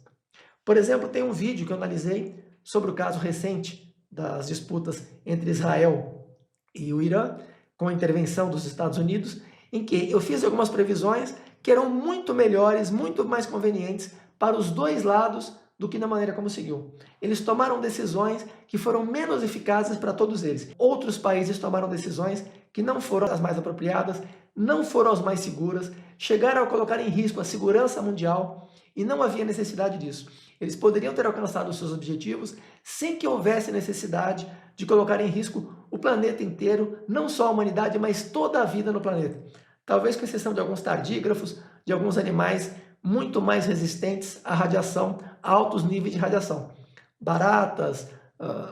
Por exemplo, tem um vídeo que eu analisei sobre o caso recente das disputas entre Israel e o Irã, com a intervenção dos Estados Unidos, em que eu fiz algumas previsões que eram muito melhores, muito mais convenientes para os dois lados do que na maneira como seguiu. Eles tomaram decisões que foram menos eficazes para todos eles. Outros países tomaram decisões que não foram as mais apropriadas, não foram as mais seguras, chegaram a colocar em risco a segurança mundial e não havia necessidade disso. Eles poderiam ter alcançado os seus objetivos sem que houvesse necessidade de colocar em risco o planeta inteiro, não só a humanidade, mas toda a vida no planeta. Talvez com exceção de alguns tardígrafos, de alguns animais muito mais resistentes à radiação, a altos níveis de radiação. Baratas,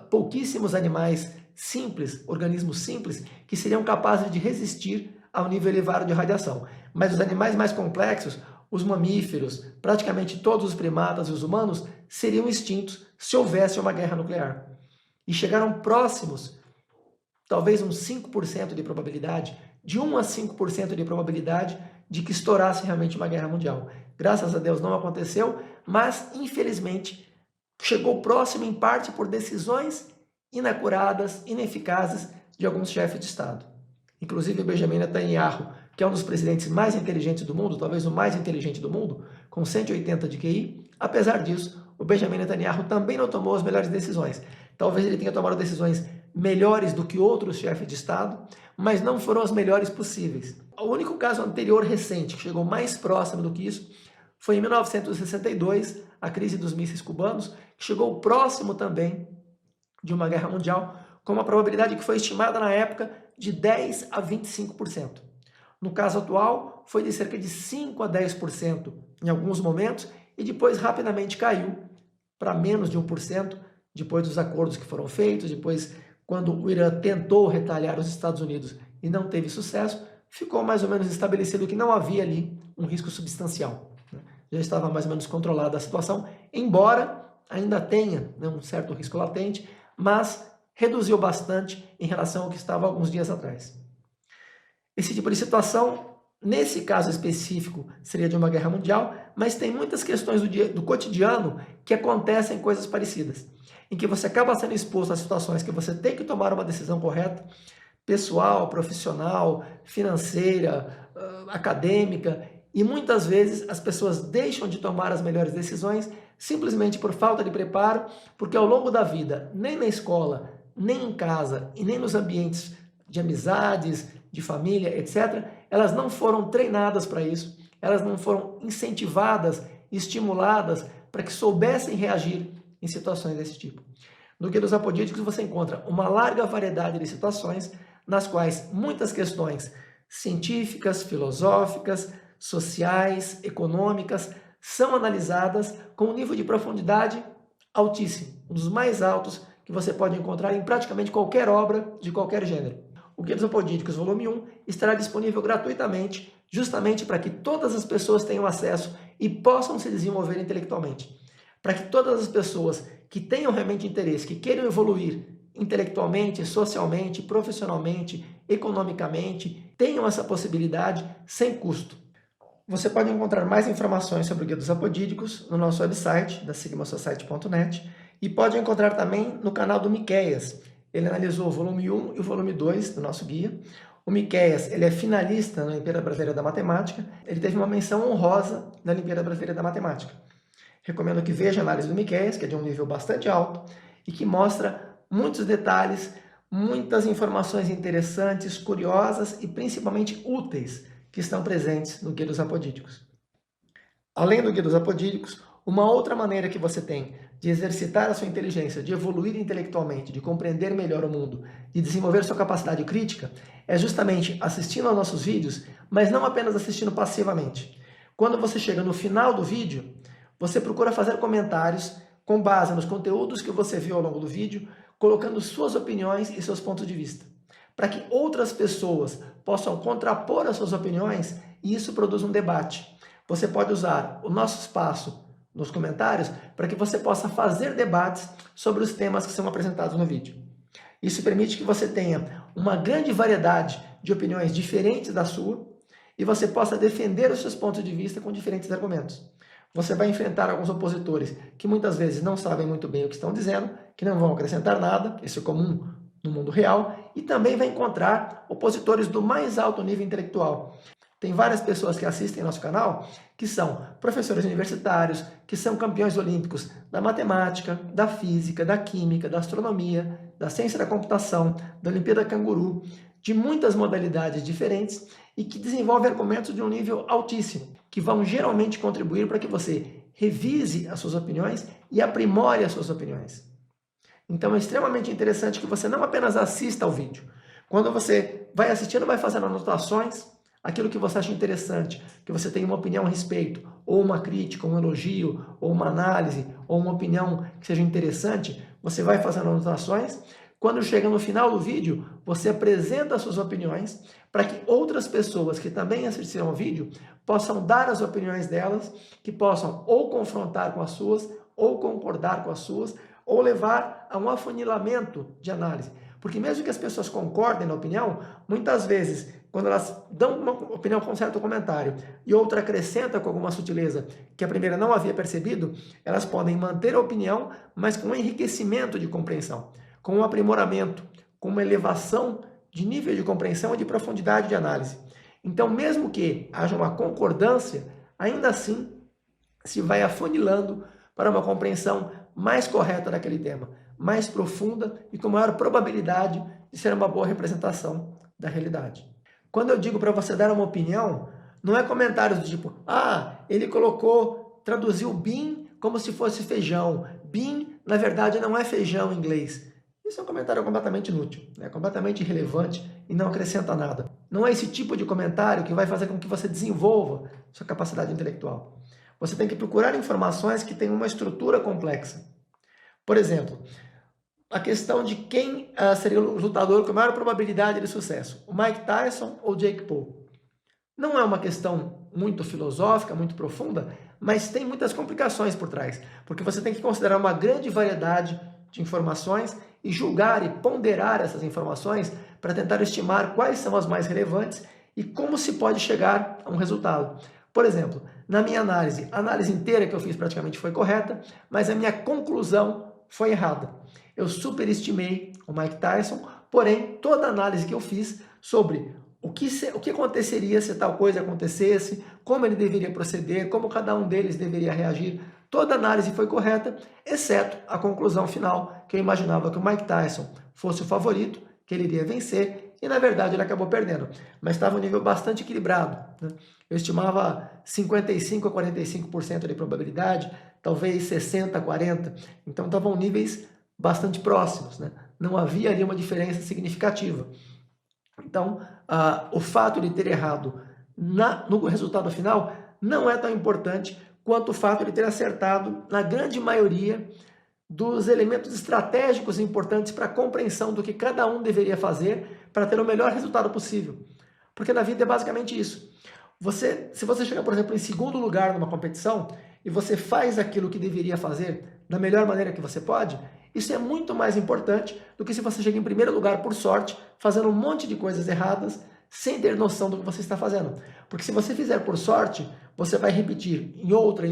pouquíssimos animais simples, organismos simples, que seriam capazes de resistir ao nível elevado de radiação. Mas os animais mais complexos, os mamíferos, praticamente todos os primatas e os humanos, seriam extintos se houvesse uma guerra nuclear. E chegaram próximos, talvez uns 5% de probabilidade, de 1 a 5% de probabilidade de que estourasse realmente uma guerra mundial. Graças a Deus não aconteceu, mas infelizmente chegou próximo em parte por decisões inacuradas, ineficazes de alguns chefes de Estado. Inclusive o Benjamin Netanyahu, que é um dos presidentes mais inteligentes do mundo, talvez o mais inteligente do mundo, com 180 de QI, apesar disso, o Benjamin Netanyahu também não tomou as melhores decisões. Talvez ele tenha tomado decisões melhores do que outros chefes de Estado, mas não foram as melhores possíveis. O único caso anterior recente que chegou mais próximo do que isso foi em 1962, a crise dos mísseis cubanos, que chegou próximo também de uma guerra mundial, com uma probabilidade que foi estimada na época de 10 a 25%. No caso atual, foi de cerca de 5 a 10% em alguns momentos e depois rapidamente caiu para menos de 1%, depois dos acordos que foram feitos, depois quando o Irã tentou retaliar os Estados Unidos e não teve sucesso, ficou mais ou menos estabelecido que não havia ali um risco substancial. Já estava mais ou menos controlada a situação, embora ainda tenha um certo risco latente, mas reduziu bastante em relação ao que estava alguns dias atrás. Esse tipo de situação, nesse caso específico, seria de uma guerra mundial, mas tem muitas questões do cotidiano que acontecem coisas parecidas, em que você acaba sendo exposto a situações que você tem que tomar uma decisão correta, pessoal, profissional, financeira, acadêmica, e muitas vezes as pessoas deixam de tomar as melhores decisões simplesmente por falta de preparo, porque ao longo da vida, nem na escola, nem em casa e nem nos ambientes de amizades, de família, etc., elas não foram treinadas para isso, elas não foram incentivadas, estimuladas para que soubessem reagir em situações desse tipo. No Guia dos Apodíticos você encontra uma larga variedade de situações nas quais muitas questões científicas, filosóficas, sociais, econômicas são analisadas com um nível de profundidade altíssimo, um dos mais altos que você pode encontrar em praticamente qualquer obra de qualquer gênero. O Guia dos Apodíticos, volume 1, estará disponível gratuitamente, justamente para que todas as pessoas tenham acesso e possam se desenvolver intelectualmente. Para que todas as pessoas que tenham realmente interesse, que queiram evoluir intelectualmente, socialmente, profissionalmente, economicamente, tenham essa possibilidade sem custo. Você pode encontrar mais informações sobre o Guia dos Apodíticos no nosso website, da sigmasociety.net, e pode encontrar também no canal do Miqueias. Ele analisou o volume 1 e o volume 2 do nosso guia. O Miqueias, ele é finalista na Olimpíada Brasileira da Matemática. Ele teve uma menção honrosa na Olimpíada Brasileira da Matemática. Recomendo que veja a análise do Miqueias, que é de um nível bastante alto e que mostra muitos detalhes, muitas informações interessantes, curiosas e principalmente úteis que estão presentes no Guia dos Apodíticos. Além do Guia dos Apodíticos, uma outra maneira que você tem de exercitar a sua inteligência, de evoluir intelectualmente, de compreender melhor o mundo, de desenvolver sua capacidade crítica, é justamente assistindo aos nossos vídeos, mas não apenas assistindo passivamente. Quando você chega no final do vídeo, você procura fazer comentários com base nos conteúdos que você viu ao longo do vídeo, colocando suas opiniões e seus pontos de vista, para que outras pessoas possam contrapor as suas opiniões e isso produz um debate. Você pode usar o nosso espaço nos comentários para que você possa fazer debates sobre os temas que são apresentados no vídeo. Isso permite que você tenha uma grande variedade de opiniões diferentes da sua e você possa defender os seus pontos de vista com diferentes argumentos. Você vai enfrentar alguns opositores que muitas vezes não sabem muito bem o que estão dizendo, que não vão acrescentar nada, isso é comum no mundo real, e também vai encontrar opositores do mais alto nível intelectual. Tem várias pessoas que assistem nosso canal que são professores universitários, que são campeões olímpicos da matemática, da física, da química, da astronomia, da ciência da computação, da Olimpíada Canguru, de muitas modalidades diferentes e que desenvolvem argumentos de um nível altíssimo, que vão geralmente contribuir para que você revise as suas opiniões e aprimore as suas opiniões. Então é extremamente interessante que você não apenas assista ao vídeo. Quando você vai assistindo, vai fazendo anotações, aquilo que você acha interessante, que você tem uma opinião a respeito, ou uma crítica, um elogio, ou uma análise, ou uma opinião que seja interessante, você vai fazendo anotações. Quando chega no final do vídeo, você apresenta as suas opiniões para que outras pessoas que também assistiram ao vídeo possam dar as opiniões delas, que possam ou confrontar com as suas, ou concordar com as suas, ou levar a um afunilamento de análise. Porque mesmo que as pessoas concordem na opinião, muitas vezes, quando elas dão uma opinião com um certo comentário e outra acrescenta com alguma sutileza que a primeira não havia percebido, elas podem manter a opinião, mas com um enriquecimento de compreensão, com um aprimoramento, com uma elevação de nível de compreensão e de profundidade de análise. Então, mesmo que haja uma concordância, ainda assim se vai afunilando para uma compreensão mais correta daquele tema, mais profunda e com maior probabilidade de ser uma boa representação da realidade. Quando eu digo para você dar uma opinião, não é comentários do tipo, ele traduziu bean como se fosse feijão. Bean, na verdade, não é feijão em inglês. Isso é um comentário completamente inútil, completamente irrelevante e não acrescenta nada. Não é esse tipo de comentário que vai fazer com que você desenvolva sua capacidade intelectual. Você tem que procurar informações que tenham uma estrutura complexa. Por exemplo, a questão de quem seria o lutador com maior probabilidade de sucesso, o Mike Tyson ou Jake Paul. Não é uma questão muito filosófica, muito profunda, mas tem muitas complicações por trás, porque você tem que considerar uma grande variedade de informações e julgar e ponderar essas informações para tentar estimar quais são as mais relevantes e como se pode chegar a um resultado. Por exemplo, na minha análise, a análise inteira que eu fiz praticamente foi correta, mas a minha conclusão foi errada. Eu superestimei o Mike Tyson, porém, toda a análise que eu fiz sobre o que aconteceria se tal coisa acontecesse, como ele deveria proceder, como cada um deles deveria reagir. Toda a análise foi correta, exceto a conclusão final, que eu imaginava que o Mike Tyson fosse o favorito, que ele iria vencer, e na verdade ele acabou perdendo. Mas estava um nível bastante equilibrado, né? Eu estimava 55% a 45% de probabilidade, talvez 60% a 40%. Então estavam níveis bastante próximos, né? Não havia ali uma diferença significativa. Então, o fato de ter errado no resultado final não é tão importante quanto o fato de ter acertado na grande maioria dos elementos estratégicos importantes para a compreensão do que cada um deveria fazer para ter o melhor resultado possível. Porque na vida é basicamente isso. Se você chegar, por exemplo, em segundo lugar numa competição e você faz aquilo que deveria fazer da melhor maneira que você pode, isso é muito mais importante do que se você chega em primeiro lugar por sorte, fazendo um monte de coisas erradas, sem ter noção do que você está fazendo. Porque se você fizer por sorte, você vai repetir em outra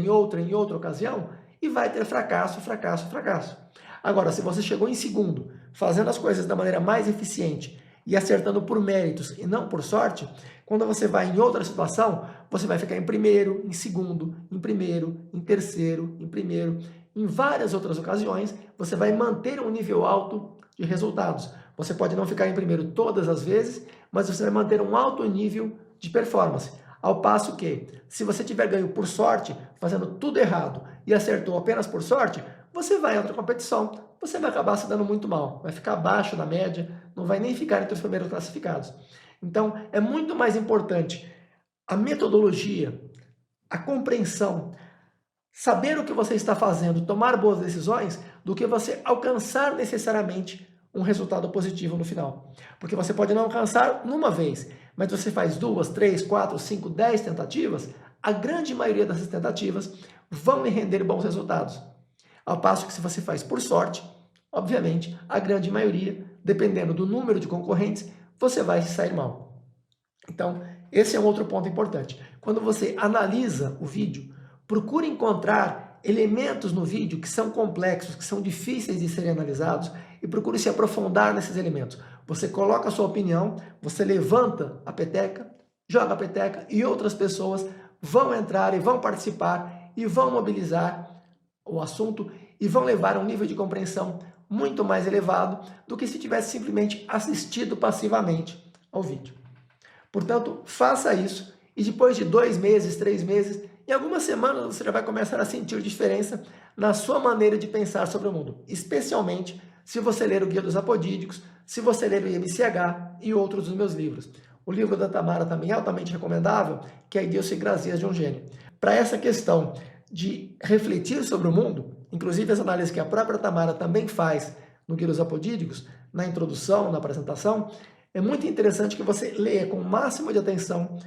ocasião e vai ter fracasso, fracasso, fracasso. Agora, se você chegou em segundo, fazendo as coisas da maneira mais eficiente e acertando por méritos e não por sorte, quando você vai em outra situação, você vai ficar em primeiro, em segundo, em primeiro, em terceiro, em primeiro. Em várias outras ocasiões, você vai manter um nível alto de resultados. Você pode não ficar em primeiro todas as vezes, mas você vai manter um alto nível de performance. Ao passo que, se você tiver ganho por sorte, fazendo tudo errado e acertou apenas por sorte, você vai em outra competição, você vai acabar se dando muito mal, vai ficar abaixo da média, não vai nem ficar entre os primeiros classificados. Então, é muito mais importante a metodologia, a compreensão, saber o que você está fazendo, tomar boas decisões, do que você alcançar necessariamente um resultado positivo no final. Porque você pode não alcançar numa vez, mas você faz 2, 3, 4, 5, 10 tentativas, a grande maioria dessas tentativas vão lhe render bons resultados. Ao passo que se você faz por sorte, obviamente, a grande maioria, dependendo do número de concorrentes, você vai se sair mal. Então, esse é um outro ponto importante. Quando você analisa o vídeo, procure encontrar elementos no vídeo que são complexos, que são difíceis de serem analisados e procure se aprofundar nesses elementos. Você coloca a sua opinião, você levanta a peteca, joga a peteca e outras pessoas vão entrar e vão participar e vão mobilizar o assunto e vão levar a um nível de compreensão muito mais elevado do que se tivesse simplesmente assistido passivamente ao vídeo. Portanto, faça isso e depois de 2 meses, 3 meses, em algumas semanas você já vai começar a sentir diferença na sua maneira de pensar sobre o mundo, especialmente se você ler o Guia dos Apodídicos, se você ler o IMCH e outros dos meus livros. O livro da Tamara também é altamente recomendável, que é a Idiosincrasias de um Gênio. Para essa questão de refletir sobre o mundo, inclusive as análises que a própria Tamara também faz no Guia dos Apodídicos, na introdução, na apresentação, é muito interessante que você leia com o máximo de atenção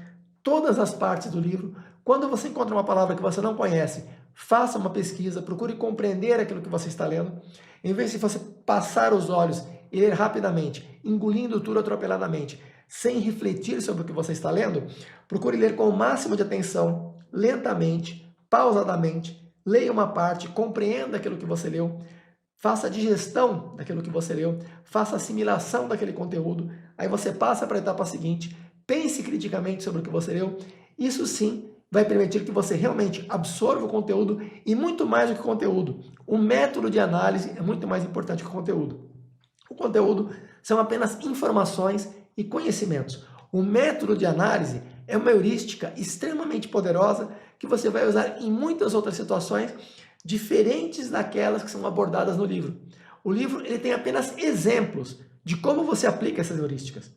todas as partes do livro. Quando você encontra uma palavra que você não conhece, faça uma pesquisa, procure compreender aquilo que você está lendo. Em vez de você passar os olhos e ler rapidamente, engolindo tudo atropeladamente, sem refletir sobre o que você está lendo, procure ler com o máximo de atenção, lentamente, pausadamente, leia uma parte, compreenda aquilo que você leu, faça a digestão daquilo que você leu, faça a assimilação daquele conteúdo, aí você passa para a etapa seguinte, pense criticamente sobre o que você leu. Isso sim vai permitir que você realmente absorva o conteúdo e muito mais do que o conteúdo. O método de análise é muito mais importante que o conteúdo. O conteúdo são apenas informações e conhecimentos. O método de análise é uma heurística extremamente poderosa que você vai usar em muitas outras situações diferentes daquelas que são abordadas no livro. O livro ele tem apenas exemplos de como você aplica essas heurísticas.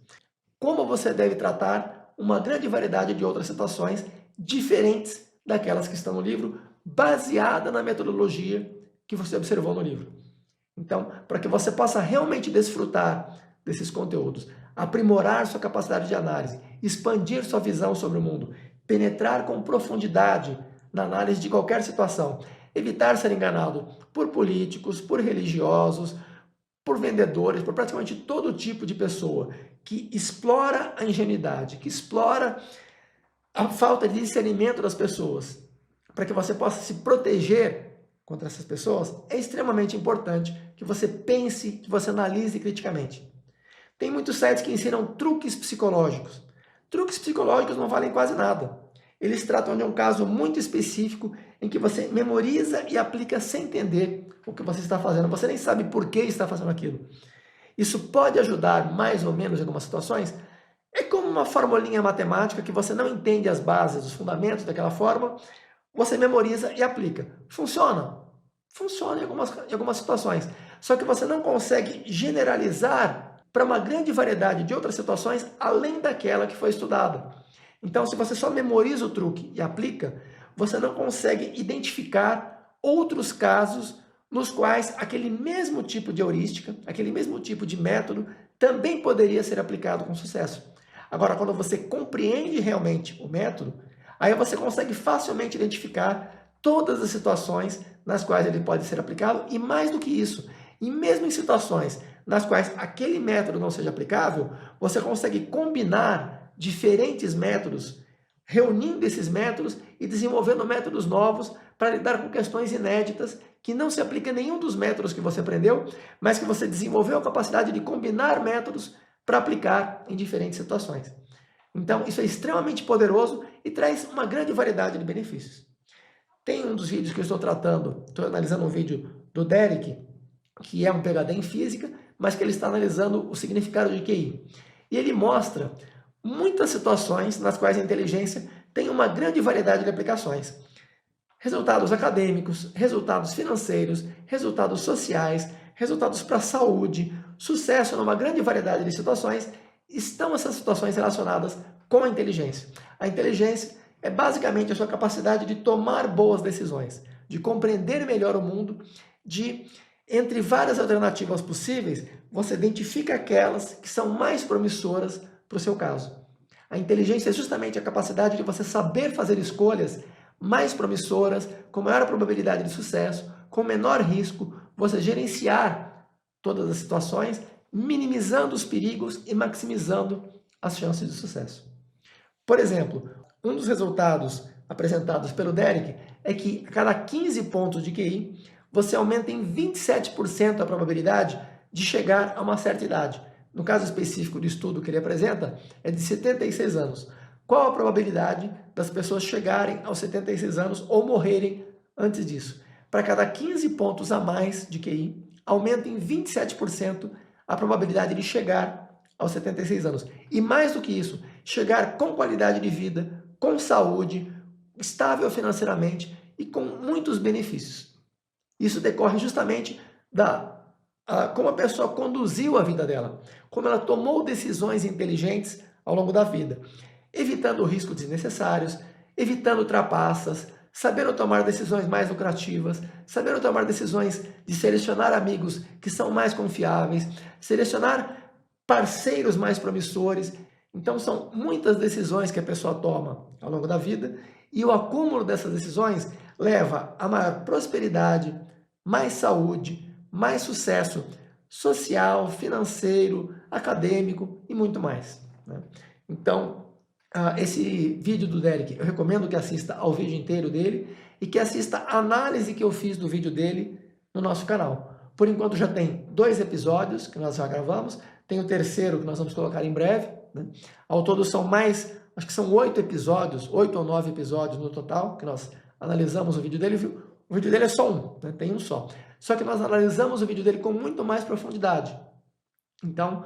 Como você deve tratar uma grande variedade de outras situações diferentes daquelas que estão no livro, baseada na metodologia que você observou no livro. Então, para que você possa realmente desfrutar desses conteúdos, aprimorar sua capacidade de análise, expandir sua visão sobre o mundo, penetrar com profundidade na análise de qualquer situação, evitar ser enganado por políticos, por religiosos, por vendedores, por praticamente todo tipo de pessoa que explora a ingenuidade, que explora a falta de discernimento das pessoas, para que você possa se proteger contra essas pessoas, é extremamente importante que você pense, que você analise criticamente. Tem muitos sites que ensinam truques psicológicos. Truques psicológicos não valem quase nada. Eles tratam de um caso muito específico em que você memoriza e aplica sem entender o que você está fazendo. Você nem sabe por que está fazendo aquilo. Isso pode ajudar mais ou menos em algumas situações. É como uma formulinha matemática que você não entende as bases, os fundamentos daquela fórmula, você memoriza e aplica. Funciona? Funciona em algumas situações. Só que você não consegue generalizar para uma grande variedade de outras situações além daquela que foi estudada. Então, se você só memoriza o truque e aplica, você não consegue identificar outros casos nos quais aquele mesmo tipo de heurística, aquele mesmo tipo de método também poderia ser aplicado com sucesso. Agora, quando você compreende realmente o método, aí você consegue facilmente identificar todas as situações nas quais ele pode ser aplicado e mais do que isso, e mesmo em situações nas quais aquele método não seja aplicável, você consegue combinar diferentes métodos, reunindo esses métodos e desenvolvendo métodos novos para lidar com questões inéditas que não se aplica a nenhum dos métodos que você aprendeu, mas que você desenvolveu a capacidade de combinar métodos para aplicar em diferentes situações. Então, isso é extremamente poderoso e traz uma grande variedade de benefícios. Tem um dos vídeos que eu estou analisando um vídeo do Derek, que é um PhD em física, mas que ele está analisando o significado de QI. E ele mostra muitas situações nas quais a inteligência tem uma grande variedade de aplicações. Resultados acadêmicos, resultados financeiros, resultados sociais, resultados para a saúde, sucesso numa grande variedade de situações, estão essas situações relacionadas com a inteligência. A inteligência é basicamente a sua capacidade de tomar boas decisões, de compreender melhor o mundo, de, entre várias alternativas possíveis, você identifica aquelas que são mais promissoras para o seu caso. A inteligência é justamente a capacidade de você saber fazer escolhas mais promissoras, com maior probabilidade de sucesso, com menor risco, você gerenciar todas as situações, minimizando os perigos e maximizando as chances de sucesso. Por exemplo, um dos resultados apresentados pelo Derek é que a cada 15 pontos de QI, você aumenta em 27% a probabilidade de chegar a uma certa idade. No caso específico do estudo que ele apresenta, é de 76 anos. Qual a probabilidade das pessoas chegarem aos 76 anos ou morrerem antes disso? Para cada 15 pontos a mais de QI, aumenta em 27% a probabilidade de chegar aos 76 anos. E mais do que isso, chegar com qualidade de vida, com saúde, estável financeiramente e com muitos benefícios. Isso decorre justamente como a pessoa conduziu a vida dela, como ela tomou decisões inteligentes ao longo da vida, evitando riscos desnecessários, evitando trapaças, sabendo tomar decisões mais lucrativas, sabendo tomar decisões de selecionar amigos que são mais confiáveis, selecionar parceiros mais promissores. Então são muitas decisões que a pessoa toma ao longo da vida e o acúmulo dessas decisões leva a maior prosperidade, mais saúde, mais sucesso social, financeiro, acadêmico e muito mais, né? Então, esse vídeo do Derek, eu recomendo que assista ao vídeo inteiro dele e que assista a análise que eu fiz do vídeo dele no nosso canal. Por enquanto já tem 2 episódios que nós já gravamos, tem o terceiro que nós vamos colocar em breve, né? Ao todo são mais, acho que são 8 episódios, 8 ou 9 episódios no total, que nós analisamos o vídeo dele. O vídeo dele é só um, né? Tem um só. Só que nós analisamos o vídeo dele com muito mais profundidade. Então,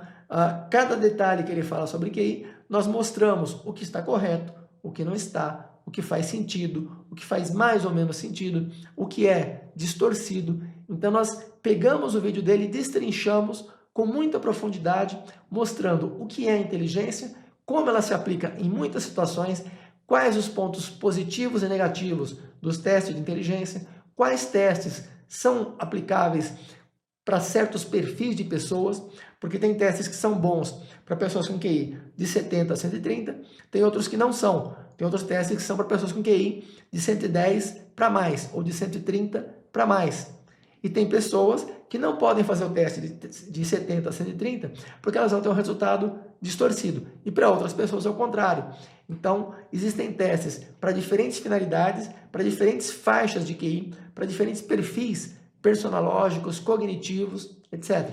cada detalhe que ele fala sobre QI, nós mostramos o que está correto, o que não está, o que faz sentido, o que faz mais ou menos sentido, o que é distorcido. Então, nós pegamos o vídeo dele e destrinchamos com muita profundidade, mostrando o que é inteligência, como ela se aplica em muitas situações, quais os pontos positivos e negativos dos testes de inteligência, quais testes são aplicáveis para certos perfis de pessoas, porque tem testes que são bons para pessoas com QI de 70 a 130, tem outros que não são. Tem outros testes que são para pessoas com QI de 110 para mais, ou de 130 para mais. E tem pessoas que não podem fazer o teste de 70 a 130, porque elas vão ter um resultado distorcido. E para outras pessoas é o contrário. Então, existem testes para diferentes finalidades, para diferentes faixas de QI, para diferentes perfis personológicos, cognitivos, etc.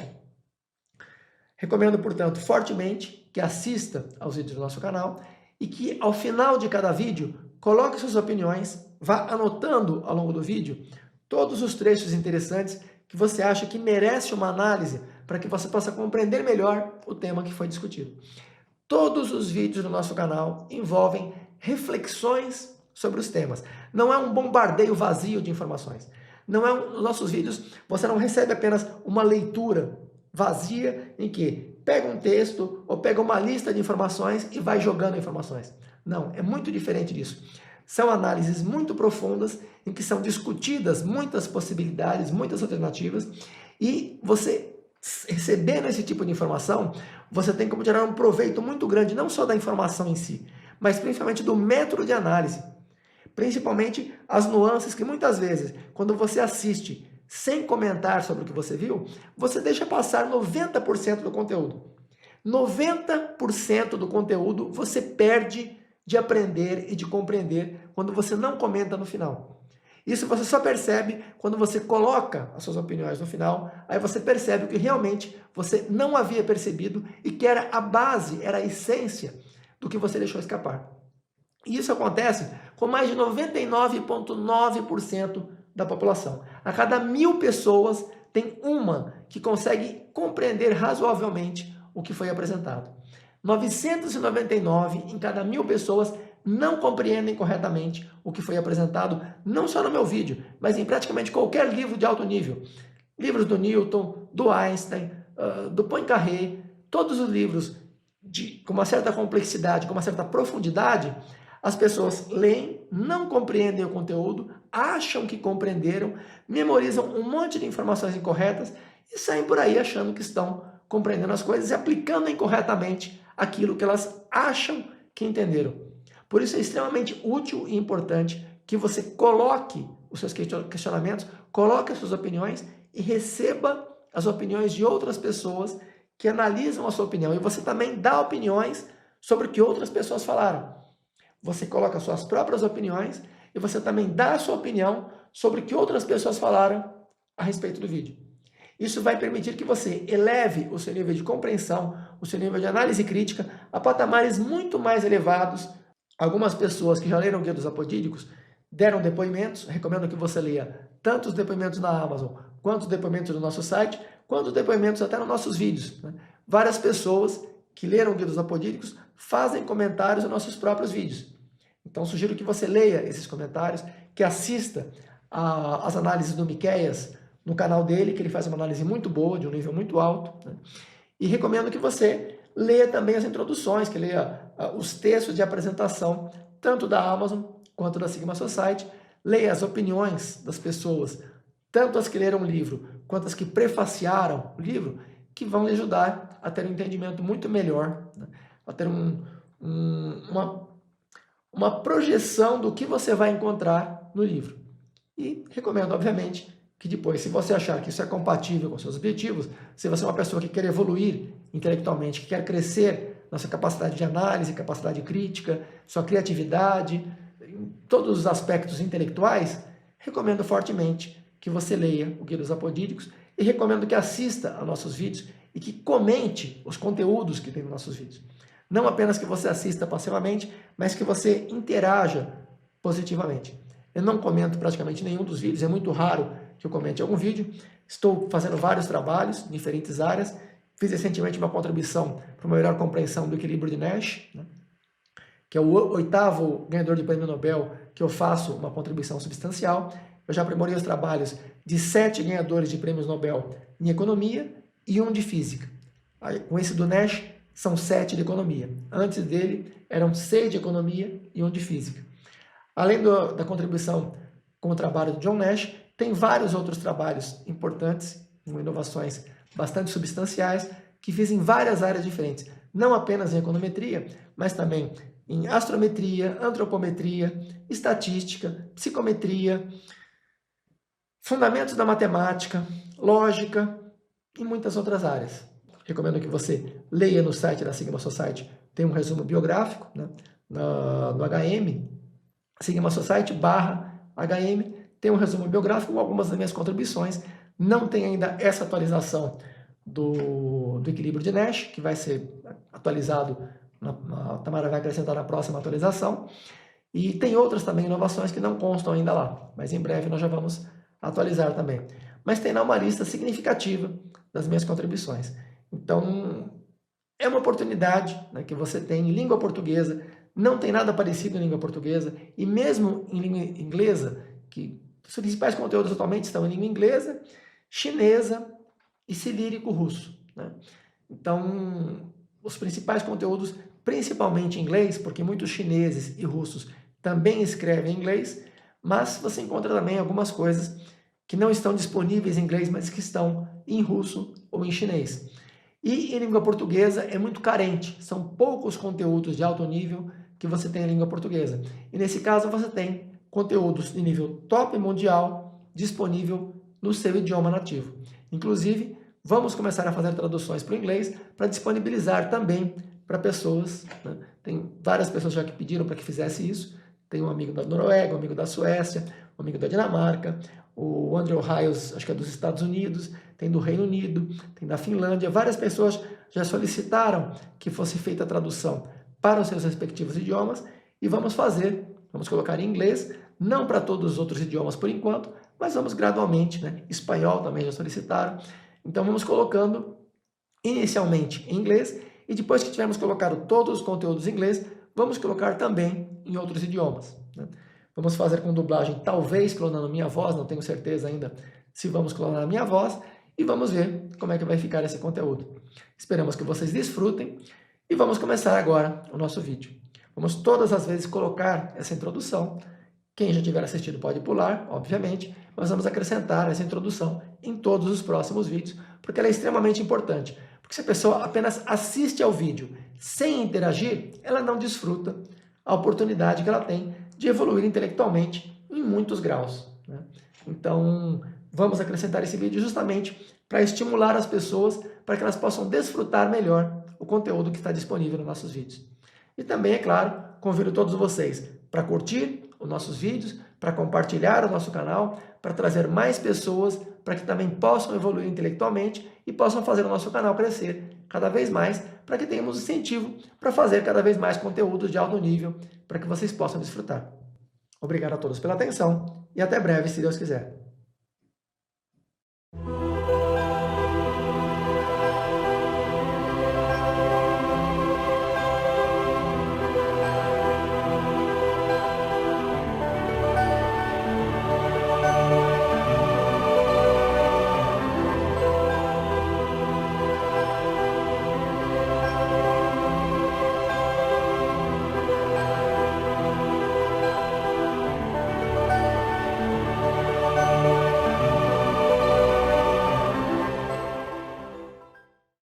Recomendo, portanto, fortemente que assista aos vídeos do nosso canal e que ao final de cada vídeo, coloque suas opiniões, vá anotando ao longo do vídeo todos os trechos interessantes que você acha que merece uma análise para que você possa compreender melhor o tema que foi discutido. Todos os vídeos do nosso canal envolvem reflexões sobre os temas. Não é um bombardeio vazio de informações. Não é nos nossos vídeos você não recebe apenas uma leitura vazia em que pega um texto ou pega uma lista de informações e vai jogando informações. Não, é muito diferente disso. São análises muito profundas em que são discutidas muitas possibilidades, muitas alternativas, e você recebendo esse tipo de informação, você tem como gerar um proveito muito grande, não só da informação em si, mas principalmente do método de análise. Principalmente as nuances que muitas vezes, quando você assiste sem comentar sobre o que você viu, você deixa passar 90% do conteúdo. 90% do conteúdo você perde de aprender e de compreender quando você não comenta no final. Isso você só percebe quando você coloca as suas opiniões no final, aí você percebe o que realmente você não havia percebido e que era a base, era a essência do que você deixou escapar. E isso acontece com mais de 99,9% da população. A cada 1000 pessoas, tem uma que consegue compreender razoavelmente o que foi apresentado. 999 em cada 1000 pessoas não compreendem corretamente o que foi apresentado, não só no meu vídeo, mas em praticamente qualquer livro de alto nível. Livros do Newton, do Einstein, do Poincaré, todos os livros com uma certa complexidade, com uma certa profundidade, as pessoas leem, não compreendem o conteúdo, acham que compreenderam, memorizam um monte de informações incorretas e saem por aí achando que estão compreendendo as coisas e aplicando incorretamente aquilo que elas acham que entenderam. Por isso é extremamente útil e importante que você coloque os seus questionamentos, coloque as suas opiniões e receba as opiniões de outras pessoas que analisam a sua opinião. E você também dá opiniões sobre o que outras pessoas falaram. Você coloca suas próprias opiniões e você também dá a sua opinião sobre o que outras pessoas falaram a respeito do vídeo. Isso vai permitir que você eleve o seu nível de compreensão, o seu nível de análise crítica a patamares muito mais elevados. Algumas pessoas que já leram o Guia dos Apodídicos deram depoimentos, recomendo que você leia tanto os depoimentos na Amazon, quanto os depoimentos do nosso site, quanto os depoimentos até nos nossos vídeos. Várias pessoas que leram o Guia dos Apodídicos fazem comentários nos nossos próprios vídeos. Então, sugiro que você leia esses comentários, que assista às análises do Miqueias no canal dele, que ele faz uma análise muito boa, de um nível muito alto. E recomendo que você leia também as introduções, que leia os textos de apresentação, tanto da Amazon quanto da Sigma Society. Leia as opiniões das pessoas, tanto as que leram o livro, quanto as que prefaciaram o livro, que vão lhe ajudar a ter um entendimento muito melhor, a ter uma projeção do que você vai encontrar no livro. E recomendo, obviamente, que depois, se você achar que isso é compatível com seus objetivos, se você é uma pessoa que quer evoluir intelectualmente, que quer crescer na sua capacidade de análise, capacidade crítica, sua criatividade, em todos os aspectos intelectuais, recomendo fortemente que você leia o Guia dos Apodídicos e recomendo que assista a nossos vídeos e que comente os conteúdos que tem nos nossos vídeos. Não apenas que você assista passivamente, mas que você interaja positivamente. Eu não comento praticamente nenhum dos vídeos, é muito raro que eu comente algum vídeo. Estou fazendo vários trabalhos em diferentes áreas. Fiz recentemente uma contribuição para uma melhor compreensão do equilíbrio de Nash, que é o 8º ganhador de prêmio Nobel que eu faço uma contribuição substancial. Eu já aprimorei os trabalhos de 7 ganhadores de prêmios Nobel em economia e 1 de física. Com esse do Nash, são 7 de economia. Antes dele, eram 6 de economia e 1 de física. Além da contribuição com o trabalho do John Nash, tem vários outros trabalhos importantes, com inovações bastante substanciais, que fiz em várias áreas diferentes. Não apenas em econometria, mas também em astrometria, antropometria, estatística, psicometria, fundamentos da matemática, lógica e muitas outras áreas. Recomendo que você leia no site da Sigma Society, tem um resumo biográfico, no HM, Sigma Society /HM, tem um resumo biográfico com algumas das minhas contribuições. Não tem ainda essa atualização do equilíbrio de Nash, que vai ser atualizado A Tamara vai acrescentar na próxima atualização. E tem outras também inovações que não constam ainda lá, mas em breve nós já vamos atualizar também. Mas tem lá uma lista significativa das minhas contribuições. Então, é uma oportunidade, né, que você tem em língua portuguesa, não tem nada parecido em língua portuguesa, e mesmo em língua inglesa, que os principais conteúdos atualmente estão em língua inglesa, chinesa e cirílico russo, né? Então, os principais conteúdos, principalmente em inglês, porque muitos chineses e russos também escrevem em inglês, mas você encontra também algumas coisas que não estão disponíveis em inglês, mas que estão em russo ou em chinês. E em língua portuguesa é muito carente, são poucos conteúdos de alto nível que você tem em língua portuguesa. E nesse caso você tem conteúdos de nível top mundial disponível no seu idioma nativo. Inclusive, vamos começar a fazer traduções para o inglês para disponibilizar também para pessoas, né? Tem várias pessoas já que pediram para que fizesse isso. Tem um amigo da Noruega, um amigo da Suécia, um amigo da Dinamarca, o Andrew Hiles, acho que é dos Estados Unidos, tem do Reino Unido, tem da Finlândia. Várias pessoas já solicitaram que fosse feita a tradução para os seus respectivos idiomas e vamos colocar em inglês, não para todos os outros idiomas por enquanto, mas vamos gradualmente, né? Espanhol também já solicitaram. Então vamos colocando inicialmente em inglês e depois que tivermos colocado todos os conteúdos em inglês, vamos colocar também em outros idiomas, né? Vamos fazer com dublagem, talvez clonando minha voz, não tenho certeza ainda se vamos clonar a minha voz, e vamos ver como é que vai ficar esse conteúdo. Esperamos que vocês desfrutem e vamos começar agora o nosso vídeo. Vamos todas as vezes colocar essa introdução. Quem já tiver assistido pode pular, obviamente, mas vamos acrescentar essa introdução em todos os próximos vídeos, porque ela é extremamente importante. Porque se a pessoa apenas assiste ao vídeo sem interagir, ela não desfruta a oportunidade que ela tem de evoluir intelectualmente em muitos graus, né? Então, vamos acrescentar esse vídeo justamente para estimular as pessoas para que elas possam desfrutar melhor o conteúdo que está disponível nos nossos vídeos. E também, é claro, convido todos vocês para curtir os nossos vídeos, para compartilhar o nosso canal, para trazer mais pessoas para que também possam evoluir intelectualmente e possam fazer o nosso canal crescer cada vez mais, para que tenhamos incentivo para fazer cada vez mais conteúdos de alto nível, para que vocês possam desfrutar. Obrigado a todos pela atenção e até breve, se Deus quiser.